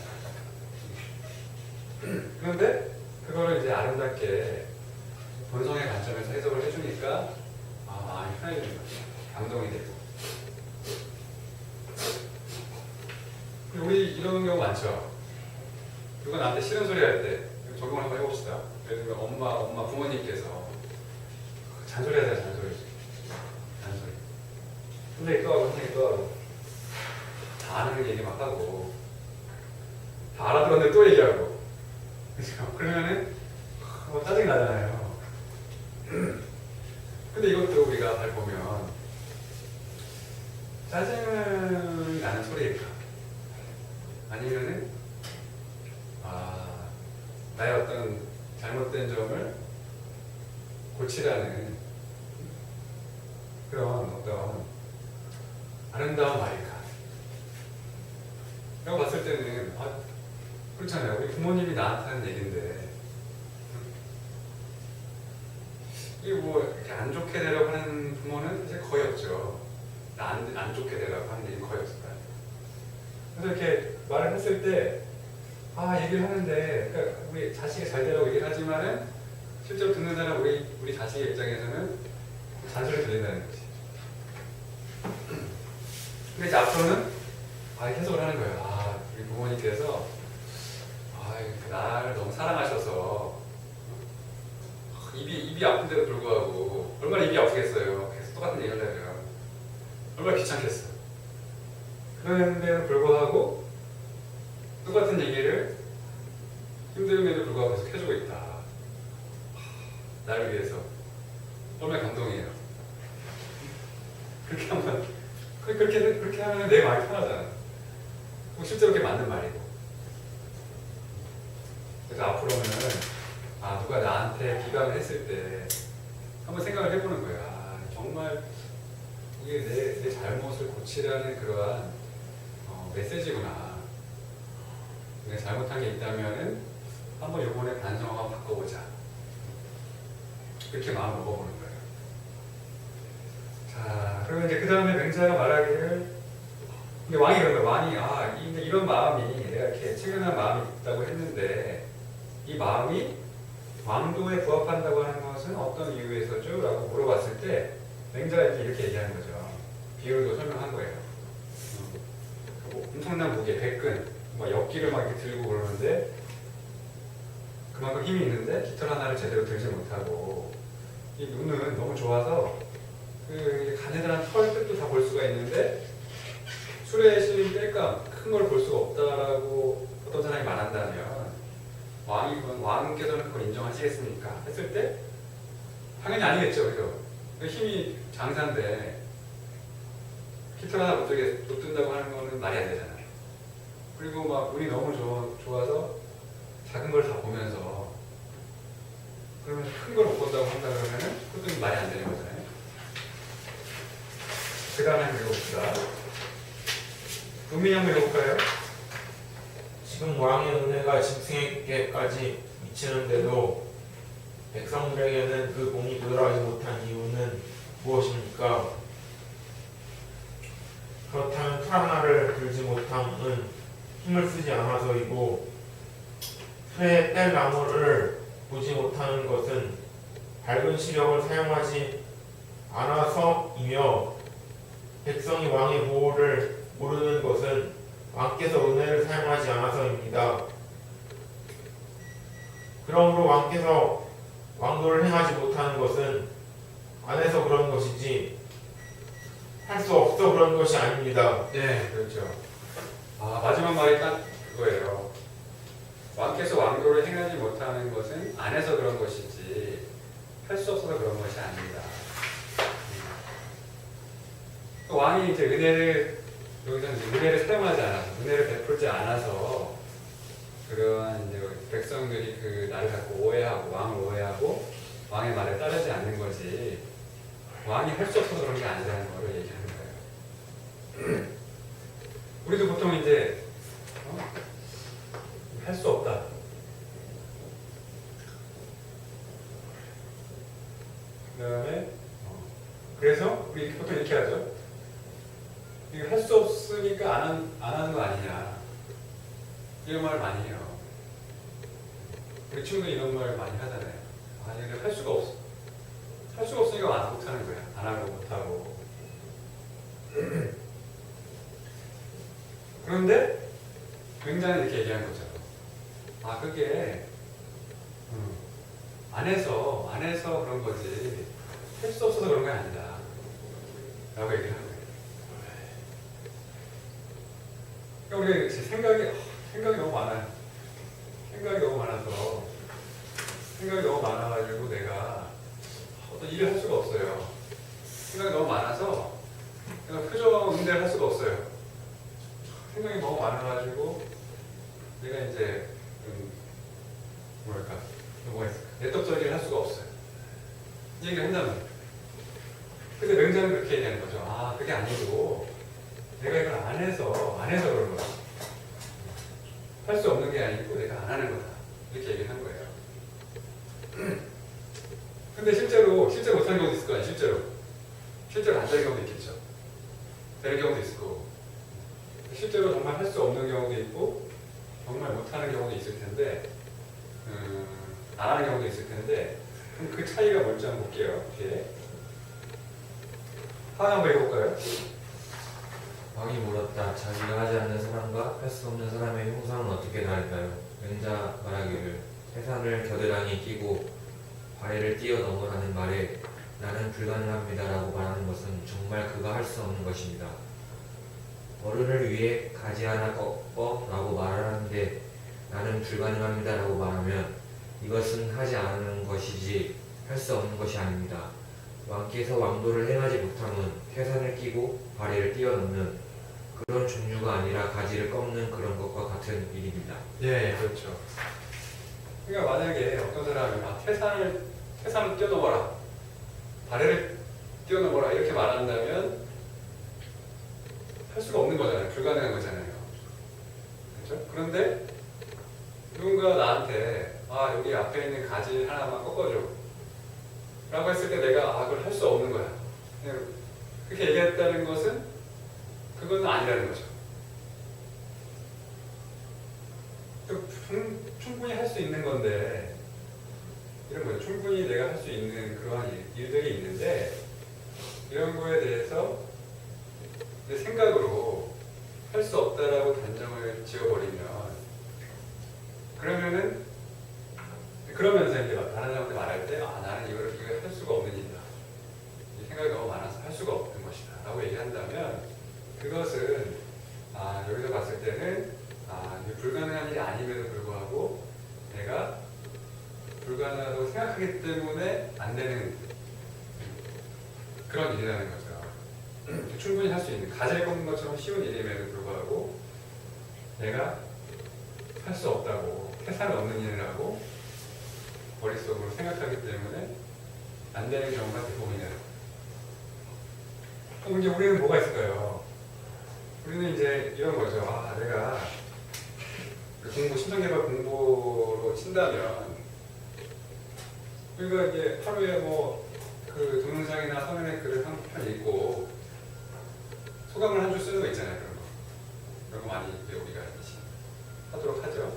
그런데 그거를 이제 아름답게 본성의 관점에서 해석을 해주니까 마음이 편해지는 거죠. 감동이 되고. 우리 이런 경우 많죠. 누가 나한테 싫은 소리 할 때 적용을 한번 해봅시다. 예를 들면 엄마 부모님께서 잔소리 하잖아요. 잔소리. 선생님 또 하고 선생님 또 하고 다 아는 얘기 막 하고 다 알아들었는데 또 얘기하고 그렇죠? 그러면은 짜증이 나잖아요. 근데 이것도 우리가 잘 보면 짜증 나는 소리일까? 아니면은 나의 어떤 잘못된 점을 고치라는 그런 어떤 아름다운 말일까? 라고 봤을 때는 그렇잖아요. 우리 부모님이 나한테 하는 얘기인데 이게 뭐 이렇게 안 좋게 되라고 하는 부모는 사실 거의 없죠. 안 좋게 되라고 하는 얘기는 거의 없을 거예요. 그래서 이렇게 말을 했을 때 얘기를 하는데 그러니까 우리 자식이 잘 되라고 얘기를 하지만은 실제로 듣는 사람 우리 자식의 입장에서는 잔소리 들린다는 거지. 근데 이제 앞으로는 해석을 하는 거예요. 우리 부모님께서 나를 너무 사랑하셔서 입이 아픈데도 불구하고 얼마나 입이 아프겠어요. 계속 똑같은 얘기를 하려면 얼마나 귀찮겠어. 그런데도 불구하고 똑같은 얘기를 힘듦에도 불구하고 계속 해주고 있다. 나를 위해서 얼마나 감동이에요. 그렇게 하면 내 마음이 편하잖아. 실제로 그게 맞는 말이고. 그래서 앞으로는 누가 나한테 비방을 했을 때 한번 생각을 해보는 거야. 정말 이게 내 잘못을 고치라는 그러한 메시지구나. 내가 잘못한 게 있다면은 한번 이번에 반성하고 한번 바꿔보자. 이렇게 마음을 먹어보는 거예요. 자, 그러면 이제 그 다음에 맹자가 말하기를 근데 왕이 그런 거야. 왕이 이런 마음이 내가 이렇게 측은한 마음이 있다고 했는데 이 마음이 왕도에 부합한다고 하는 것은 어떤 이유에서죠? 라고 물어봤을 때 맹자가 이렇게 얘기하는 거죠. 비유로 설명한 거예요. 엄청난 무게, 백근, 막 엿기를 막 이렇게 들고 그러는데 그만큼 힘이 있는데 깃털 하나를 제대로 들지 못하고 이 눈은 너무 좋아서 그 가느다란 털 끝도 다 볼 수가 있는데 술에 실린 땔감 큰 걸 볼 수가 없다라고 어떤 사람이 말한다면 왕께서는 그걸 인정하시겠습니까? 했을 때 당연히 아니겠죠. 그죠? 그 힘이 장사인데 깃털 하나 못 든다고 하는 거는 말이 안 되잖아요. 그리고 막 눈이 너무 좋아서 작은 걸 다 보면서 그러면 큰 걸 못 본다고 한다 그러면은 그것도 말이 안 되는 거잖아요. 그 다음에 한번 읽어봅시다. 국민이 한번 읽어볼까요? 지금 왕의 은혜가 짐승에게까지 미치는데도 백성들에게는 그 공이 도달하지 못한 이유는 무엇입니까? 그렇다면 풀 하나를 들지 못함은 힘을 쓰지 않아서이고 풀에 뗄 나무를 보지 못하는 것은 밝은 시력을 사용하지 않아서이며 백성이 왕의 보호를 모르는 것은 왕께서 은혜를 사용하지 않아서입니다. 그러므로 왕께서 왕도를 행하지 못하는 것은 안 해서 그런 것이지 할 수 없어 그런 것이 아닙니다. 네, 그렇죠. 마지막 말이 딱 그거예요. 왕께서 왕도를 행하지 못하는 것은 안 해서 그런 것이지 할 수 없어서 그런 것이 아닙니다. 왕이 이제 여기서 은혜를 사용하지 않아서, 은혜를 베풀지 않아서 그런 이제 백성들이 그 나를 갖고 오해하고 왕을 오해하고 왕의 말에 따르지 않는 거지 왕이 할 수 없어서 그런 게 아니라는 거를 얘기하는 거예요. 우리도 보통 이제 할 수 없다. 그 다음에 그래서 우리 보통 이렇게 하죠. 이거 할 수 없으니까 안 하는 거 아니냐. 이런 말 많이 해요. 우리 친구들 이런 말 많이 하잖아요. 이거 할 수가 없어. 할 수가 없으니까 못하는 거야. 안 하고 못하고. 그런데 굉장히 이렇게 얘기하는 거죠. 그게 안 해서 그런 거지 할 수 없어서 그런 게 아니다 라고 얘기를 하는 거예요. 그러니까 우리 생각이 너무 많아요. 생각이 너무 많아가지고 내가 어떤 일을 할 수가 없어요. 생각이 너무 많아서 내가 표정 응대를 할 수가 없어요. 생각이 너무 많아가지고 내가 이제 내떡저기를 할 수가 없어요. 이 얘기를 한다면. 근데 맹자는 그렇게 얘기하는 거죠. 그게 아니고 내가 이걸 안 해서 그런 거야. 할 수 없는 게 아니고 내가 안 하는 거다. 이렇게 얘기를 한 거예요. 근데 실제로 못하는 경우도 있을 거 아니에요. 실제로 안 되는 경우도 있겠죠. 되는 경우도 있을 거고. 실제로 정말 할 수 없는 경우도 있고 정말 못하는 경우도 있을 텐데 안 하는 경우도 있을 텐데 그럼 그 차이가 뭘지 한번 볼게요. 뒤에 하나 한번 해볼까요? 왕이 물었다. 자기가 하지 않는 사람과 할 수 없는 사람의 형상은 어떻게 다를까요? 맹자 말하기를 태산을 겨드랑이에 끼고 바위를 뛰어넘으라는 말에 나는 불가능합니다라고 말하는 것은 정말 그가 할 수 없는 것입니다. 어른을 위해 가지 하나 꺾어라고 말하는데 나는 불가능합니다라고 말하면 이것은 하지 않는 것이지 할 수 없는 것이 아닙니다. 왕께서 왕도를 행하지 못함은 태산을 끼고 바위를 뛰어넘는 그런 종류가 아니라 가지를 꺾는 그런 것과 같은 일입니다. 예, 그렇죠. 그러니까 만약에 어떤 사람이 태산을 뛰어넘어라, 바위를 뛰어넘어라 이렇게 말한다면 할 수가 없는 거잖아요. 불가능한 거잖아요. 그렇죠? 그런데 누군가 나한테 여기 앞에 있는 가지 하나만 꺾어줘 라고 했을 때 내가 그걸 할 수 없는 거야. 그냥 그렇게 얘기했다는 것은 그거는 아니라는 거죠. 충분히 할 수 있는 건데 이런 거죠. 충분히 내가 할 수 있는 그러한 일들이 있는데 이런 거에 대해서 내 생각으로 할 수 없다라고 단정을 지어버리면 그러면서 이제 다른 사람한테 말할 때 나는 이거 할 수가 없는 일이다. 이 생각이 너무 많아서 할 수가 없는 것이다 라고 얘기한다면 그것은 여기서 봤을 때는 이게 불가능한 일이 아님에도 불구하고 내가 불가능하다고 생각하기 때문에 안 되는 그런 일이라는 거죠. 충분히 할 수 있는, 가젤 걷는 것처럼 쉬운 일임에도 불구하고 내가 할 수 없다고, 태산이 없는 일이라고 머릿속으로 생각하기 때문에 안 되는 경우가 대부분이에요. 그럼 이제 우리는 뭐가 있을까요? 우리는 이제 이런 거죠. 내가 신성개발 공부로 친다면 우리가 이제 하루에 그 동영상이나 서면의 글을 한 편 읽고 소감을 한 줄 쓰는 거 있잖아요. 그런 거 많이 이제 우리가 하도록 하죠.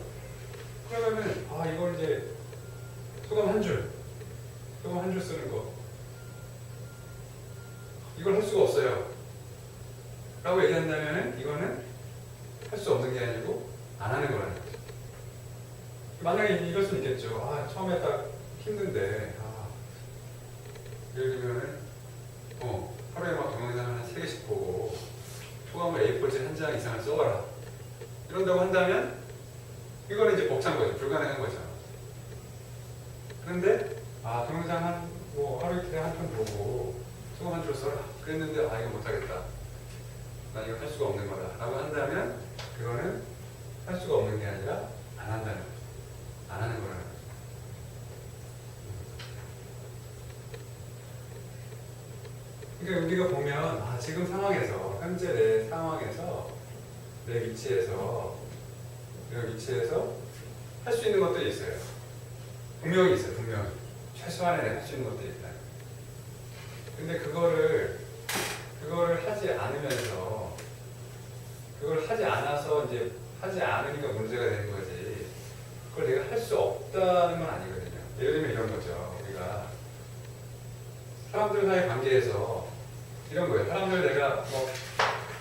그러면은 이걸 이제 소감 한 줄 쓰는 거 이걸 할 수가 없어요 라고 얘기한다면은 이거는 할 수 없는 게 아니고 안 하는 거라는 거죠. 만약에 이럴 수 있겠죠. 처음에 딱 힘든데 예를 들면은 하루에 동영상을 한 3개씩 보고 소감을 A4지 한 장 이상을 써봐라 이런다고 한다면 이거는 이제 벅찬 거죠. 불가능한 거죠. 그런데 동영상 하루 이틀에 한 편 보고 소감 한 줄 써라 그랬는데 이거 못하겠다 난 이거 할 수가 없는 거다 라고 한다면 그거는 할 수가 없는 게 아니라 안 한다는 거죠. 안 하는 거라는 거죠. 그러니까 우리가 보면 지금 상황에서 현재 내 상황에서 내 위치에서 이런 위치에서 할 수 있는 것들이 있어요. 분명히 있어요. 분명히 최소한의 할 수 있는 것들이 있다. 근데 그거를 하지 않으면서 그걸 하지 않아서 이제 하지 않으니까 문제가 되는 거지. 그걸 내가 할 수 없다는 건 아니거든요. 예를 들면 이런 거죠. 우리가 사람들 사이 관계에서 이런 거예요. 사람들 내가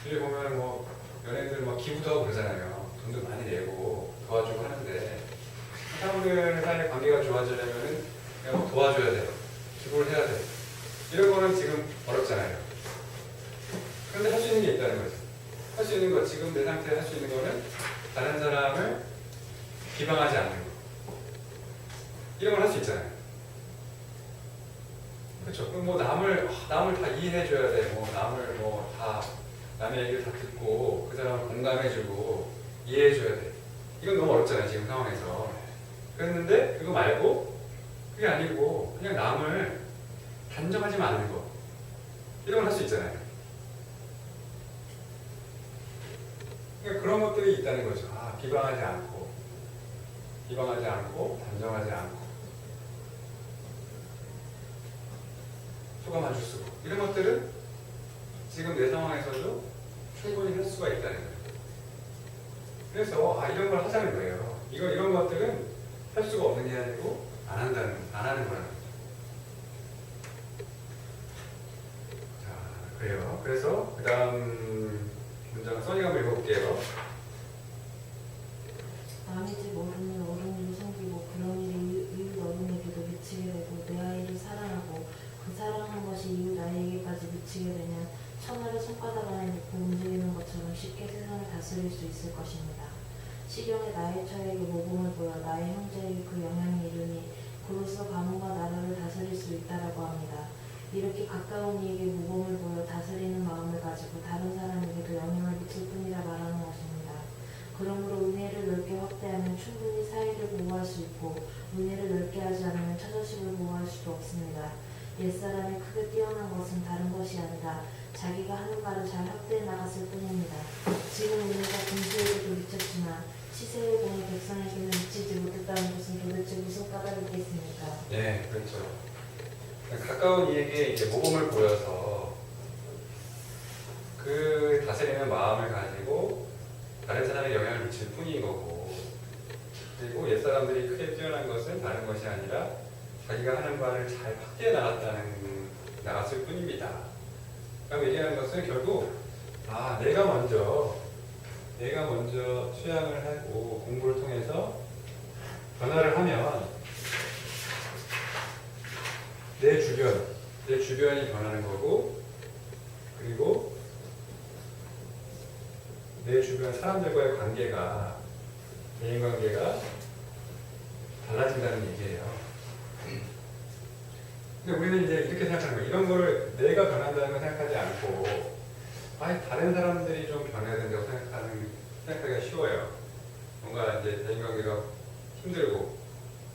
뒤에 보면 연예인들 기부도 하고 그러잖아요. 돈도 많이 내고 도와주고 하는데 사람들 사이 관계가 좋아지려면은 그냥 도와줘야 돼. 기부를 해야 돼. 이런 거는 지금 어렵잖아요. 그런데 할 수 있는 게 있다는 거죠. 할 수 있는 거, 지금 내 상태에 할 수 있는 거는 다른 사람을 비방하지 않는 거. 이런 걸 할 수 있잖아요. 그렇죠. 그럼 남을 다 이해해줘야 돼. 남을 다, 남의 얘기를 다 듣고 그 사람을 공감해주고 이해해줘야 돼. 이건 너무 어렵잖아요. 지금 상황에서. 그랬는데 그거 말고 그게 아니고 그냥 남을 단정하지만 않는 거. 이런 걸 할 수 있잖아요. 그러니까 그런 것들이 있다는 거죠. 비방하지 않고 단정하지 않고 소감 한 줄 쓰고 이런 것들은 지금 내 상황에서도 충분히 할 수가 있다는 거예요. 그래서 이런 걸 하자는 거예요. 이런 것들은 할 수가 없는 게 아니고 안 하는 거라는 거죠. 자, 그래요. 그래서 그 다음 문장은 써니가 한번 읽어볼게요. 남의 집 어른은 어른으로 섬기고 그런 일이 이웃 어른에게도 미치게 되고 내 아이를 사랑하고 그 사랑한 것이 이웃 아이에게까지 미치게 되면 천하를 손바닥 안에 놓고 움직이는 것처럼 쉽게 세상을 다스릴 수 있을 것입니다. 시경에 나의 처에게 모범을 보여 나의 형제에게 그 영향이 이르니 그로써 가문과 나라를 다스릴 수 있다라고 합니다. 이렇게 가까운 이에게 모범을 보여 다스리는 마음을 가지고 다른 사람에게도 영향을 미칠 뿐이라 말하는 것입니다. 그러므로 은혜를 넓게 확대하면 충분히 사이를 보호할 수 있고 은혜를 넓게 하지 않으면 처자식을 보호할 수도 없습니다. 옛사람이 크게 뛰어난 것은 다른 것이 아니라 자기가 하는 바를 잘 확대해 나갔을 뿐입니다. 지금 은혜가 군수에게도 미쳤지만 시세의 공이 백성에게는 미치지 못했다는 것은 도대체 무슨 까닭이겠습니까? 네, 그렇죠. 가까운 이에게 이제 모범을 보여서 그 다스리는 마음을 가지고 다른 사람에게 영향을 미칠 뿐인 거고 그리고 옛사람들이 크게 뛰어난 것은 다른 것이 아니라 자기가 하는 바를 잘 확대해 나갔을 뿐입니다. 그러니까 얘기하는 것은 결국 내가 먼저 수양을 하고 공부를 통해서 변화를 하면 내 주변이 변하는 거고, 그리고 내 주변 사람들과의 관계가, 대인 관계가 달라진다는 얘기예요. 근데 우리는 이제 이렇게 생각하는 거예요. 이런 거를 내가 변한다는 걸 생각하지 않고, 다른 사람들이 좀 변해야 된다고 생각하기가 쉬워요. 뭔가 이제 대인 관계가 힘들고,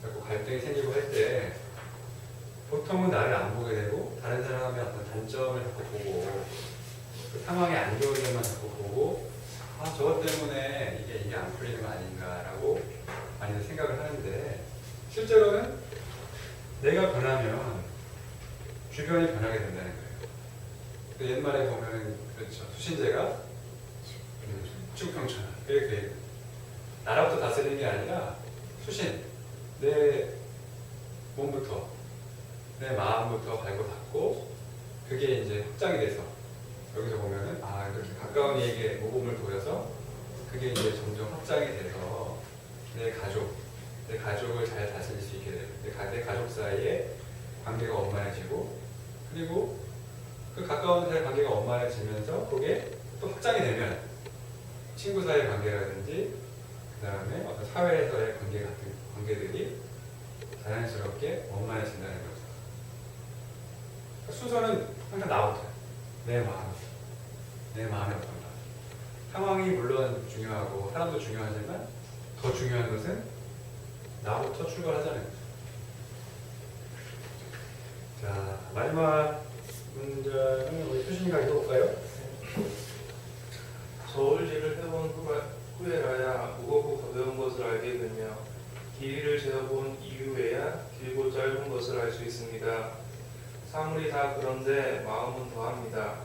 자꾸 갈등이 생기고 할 때, 보통은 나를 안 보게 되고, 다른 사람의 어떤 단점을 자꾸 보고, 그 상황이 안 좋은 점만 자꾸 보고, 저것 때문에 이게 안 풀리는 거 아닌가라고 많이들 생각을 하는데, 실제로는 내가 변하면 주변이 변하게 된다는 거예요. 그 옛말에 보면, 그렇죠. 수신제가 축평천하. 그게 나라부터 다스리는 게 아니라 수신, 내 몸부터, 내 마음부터 밟고 닫고, 그게 이제 확장이 돼서, 여기서 보면은, 이렇게 가까운 이에게 모범을 보여서, 그게 이제 점점 확장이 돼서, 내 가족을 잘 다스릴 수 있게 되고, 내 가족 사이에 관계가 원만해지고, 그리고 그 가까운 사이의 관계가 원만해지면서, 그게 또 확장이 되면, 친구 사이의 관계라든지, 그 다음에 어떤 사회에서의 관계 같은 관계들이 자연스럽게 원만해진다는 거죠. 순서는 항상 나부터, 내 마음의 어떤 말. 상황이 물론 중요하고 사람도 중요하지만 더 중요한 것은 나부터 출발하자는 거죠. 자, 마지막 문장은 우리 수신이가 읽어볼까요? 저울질을 해본 후에라야 무겁고 가벼운 것을 알게 되며 길이를 재어본 이후에야 길고 짧은 것을 알 수 있습니다. 사물이 다 그런데 마음은 더합니다.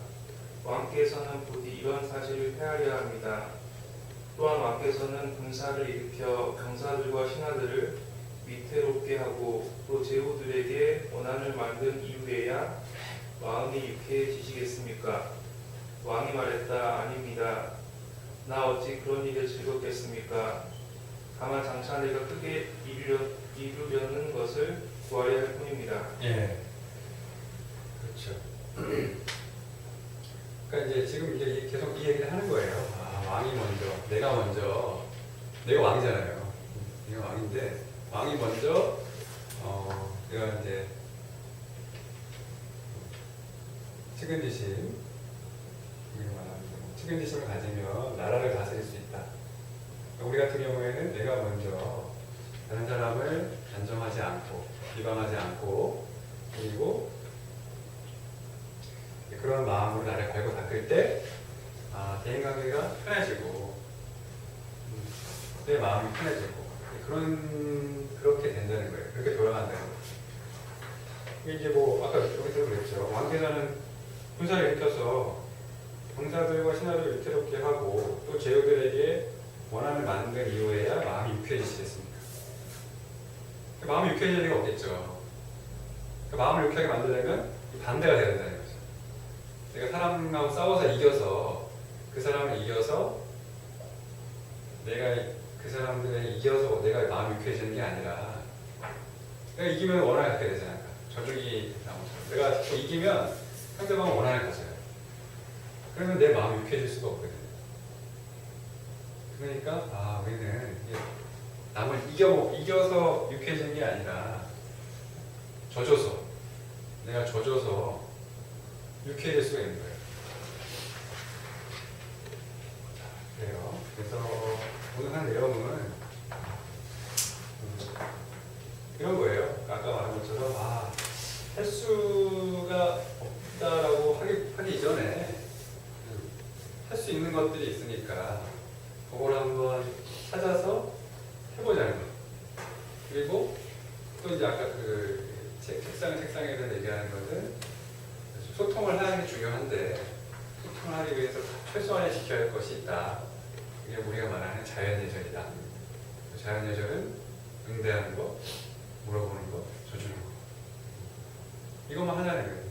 왕께서는 부디 이런 사실을 헤아려야 합니다. 또한 왕께서는 군사를 일으켜 병사들과 신하들을 위태롭게 하고 또 제후들에게 원한을 만든 이후에야 마음이 유쾌해지시겠습니까? 왕이 말했다. 아닙니다. 나 어찌 그런 일에 즐겁겠습니까? 다만 장차 내가 크게 이루려는 것을 구하려 할 뿐입니다. 예. 그렇죠. 그러니까 이제 지금 이제 계속 이 얘기를 하는 거예요. 왕이 먼저, 내가 왕이잖아요. 내가 왕인데, 왕이 먼저, 내가 이제, 측은지심을 가지면 나라를 다스릴 수 있다. 우리 같은 경우에는 내가 먼저 다른 사람을 단정하지 않고, 비방하지 않고, 그리고 그런 마음으로 나를 갈고 닦을 때, 대인관계가 편해지고, 내 마음이 편해지고, 그렇게 된다는 거예요. 그렇게 돌아간다는 거예요. 이게 아까 여기서 그랬죠. 왕께서는 군사를 일으켜서 병사들과 신하들을 위태롭게 하고, 또 제후들에게 원한을 만든 이후에야 마음이 유쾌해지시겠습니까? 마음이 유쾌해질 리가 없겠죠. 마음을 유쾌하게 만들려면 반대가 돼야 된다는 거죠. 내가 사람하고 싸워서 이겨서, 그 사람을 이겨서, 내가 그 사람들에 이겨서 내가 마음이 유쾌해지는 게 아니라, 내가 이기면 원한을 갖게 되잖아요. 저쪽이 나오죠. 내가 자꾸 이기면 상대방은 원한을 가져요. 그러면 내 마음이 유쾌해질 수가 없거든요. 그러니까 우리는 남을 이겨서 유쾌해지는 게 아니라 내가 져줘서 유쾌해질 수가 있는 거예요. 그래요. 그래서 오늘 한 내용은 이런 거예요. 아까 말한 것처럼 할 수가 없다라고 하기 이전에 할 수 있는 것들이 있으니까 그걸 한번 찾아서 해보자는 거예요. 그리고 또 이제 아까 그 책상에 대해서 얘기하는 것은 소통을 하는 게 중요한데, 소통을 하기 위해서 최소한의 지켜야 할 것이 있다. 이게 우리가 말하는 자연예절이다. 자연 예절은 응대하는 거, 물어보는 거, 줘주는 거. 이것만 하자는 거예요.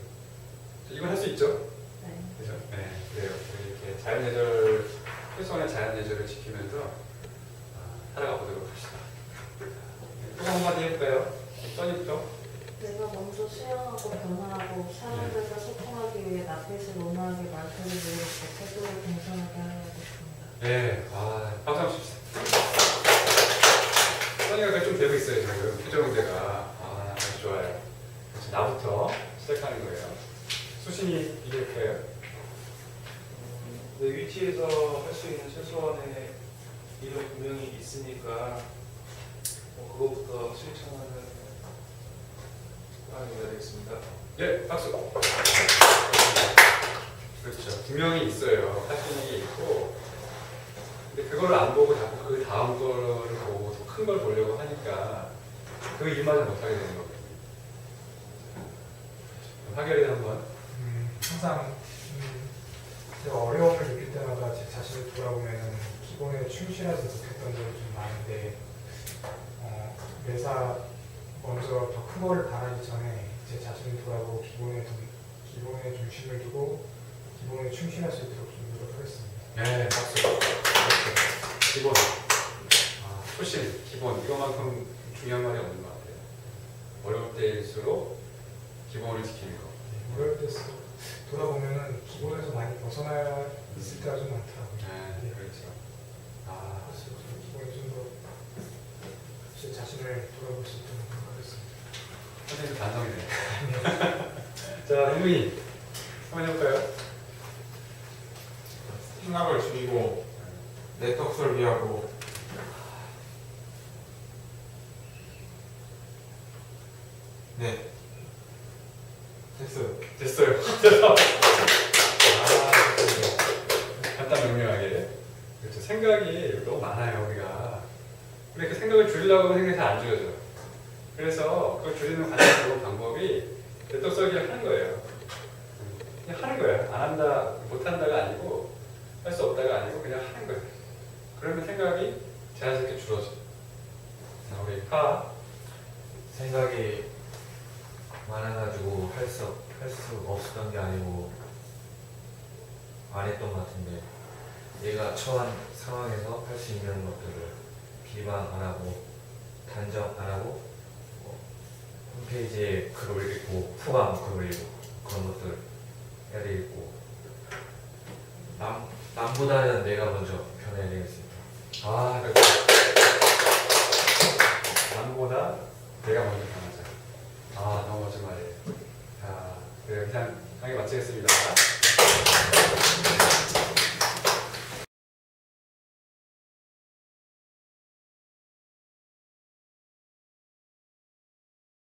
이건 할 수 있죠? 네. 그죠? 네, 그래요. 이렇게 자연 예절, 최소한의 자연 예절을 지키면서 살아가 보도록 합시다. 또 한마디 해볼까요? 써니부터? 내가 먼저 수용하고 변화하고 사람들과 소통하기 위해 낯빛을 온화하게 말투를 부드럽게 태도를 공손하게 하려고 했습니다. 네, 박수 한번 칩시다. 써니가 좀 되고 있어요, 지금. 표정 문제가. 아주 좋아요. 그래서 나부터 시작하는 거예요. 수신이 이길까요? 내 위치에서 할 수 있는 최소한의 일은 분명히 있으니까 그거부터 실천하는 습관이 되겠습니다. 네, 박수. 그렇죠. 분명히 있어요. 할 수 있는 게 있고, 근데 그걸 안 보고 자꾸 그 다음 거를 보고 더 큰 걸 보려고 하니까 그 일마저 못하게 되는 거거든요. 하결이 한번. 항상 제가 어려움을 느낄 때마다 제 자신을 돌아보면 기본에 충실하지 못했던 점이 좀 많은데 매사 먼저 더 큰 거를 바라기 전에 제 자신을 돌아보고 기본에 중심을 두고 기본에 충실할 수 있도록 좀 노력하겠습니다. 네, 박수. 그렇죠. 기본. 초심, 기본. 이거만큼 중요한 말이 없는 것 같아요. 어려울 때일수록 기본을 지키는 거. 어려울 때일수록 돌아보면은 기본에서 많이 벗어나 있을 때가 좀 많더라고요. 네, 그렇죠. 그래서 저는 기본에 좀 더 제 자신을 돌아볼 수 있도록 노력하겠습니다. 선생님 반성이네요. 자, 동민이 한번 해볼까요? 생각을 줄이고 내 덕을 위하고 네 됐어요. 됐어요. 간단 명료하게. 그렇죠. 생각이 너무 많아요, 우리가. 근데 그 생각을 줄이려고 하면 생각이 잘 안 줄여져. 그래서 그걸 줄이는 가장 좋은 방법이 내떡 써기를 하는 거예요. 그냥 하는 거예요. 안 한다, 못 한다가 아니고, 할 수 없다가 아니고, 그냥 하는 거예요. 그러면 생각이 자연스럽게 줄어져. 자, 우리 파. 생각이 많아가지고 할 수 없었던 게 아니고 안 했던 것 같은데 얘가 처한 상황에서 할 수 있는 것들을 비방 안 하고 단정 안 하고 홈페이지에 글 올리고 후방 글 올리고 그런 것들 해야 되겠고 남보다는 내가 먼저 변해야 되겠습니다. 그렇죠. 남보다 내가 먼저 변하자. 너무 멋진 말이에요. 자, 그래, 그냥 강의 마치겠습니다.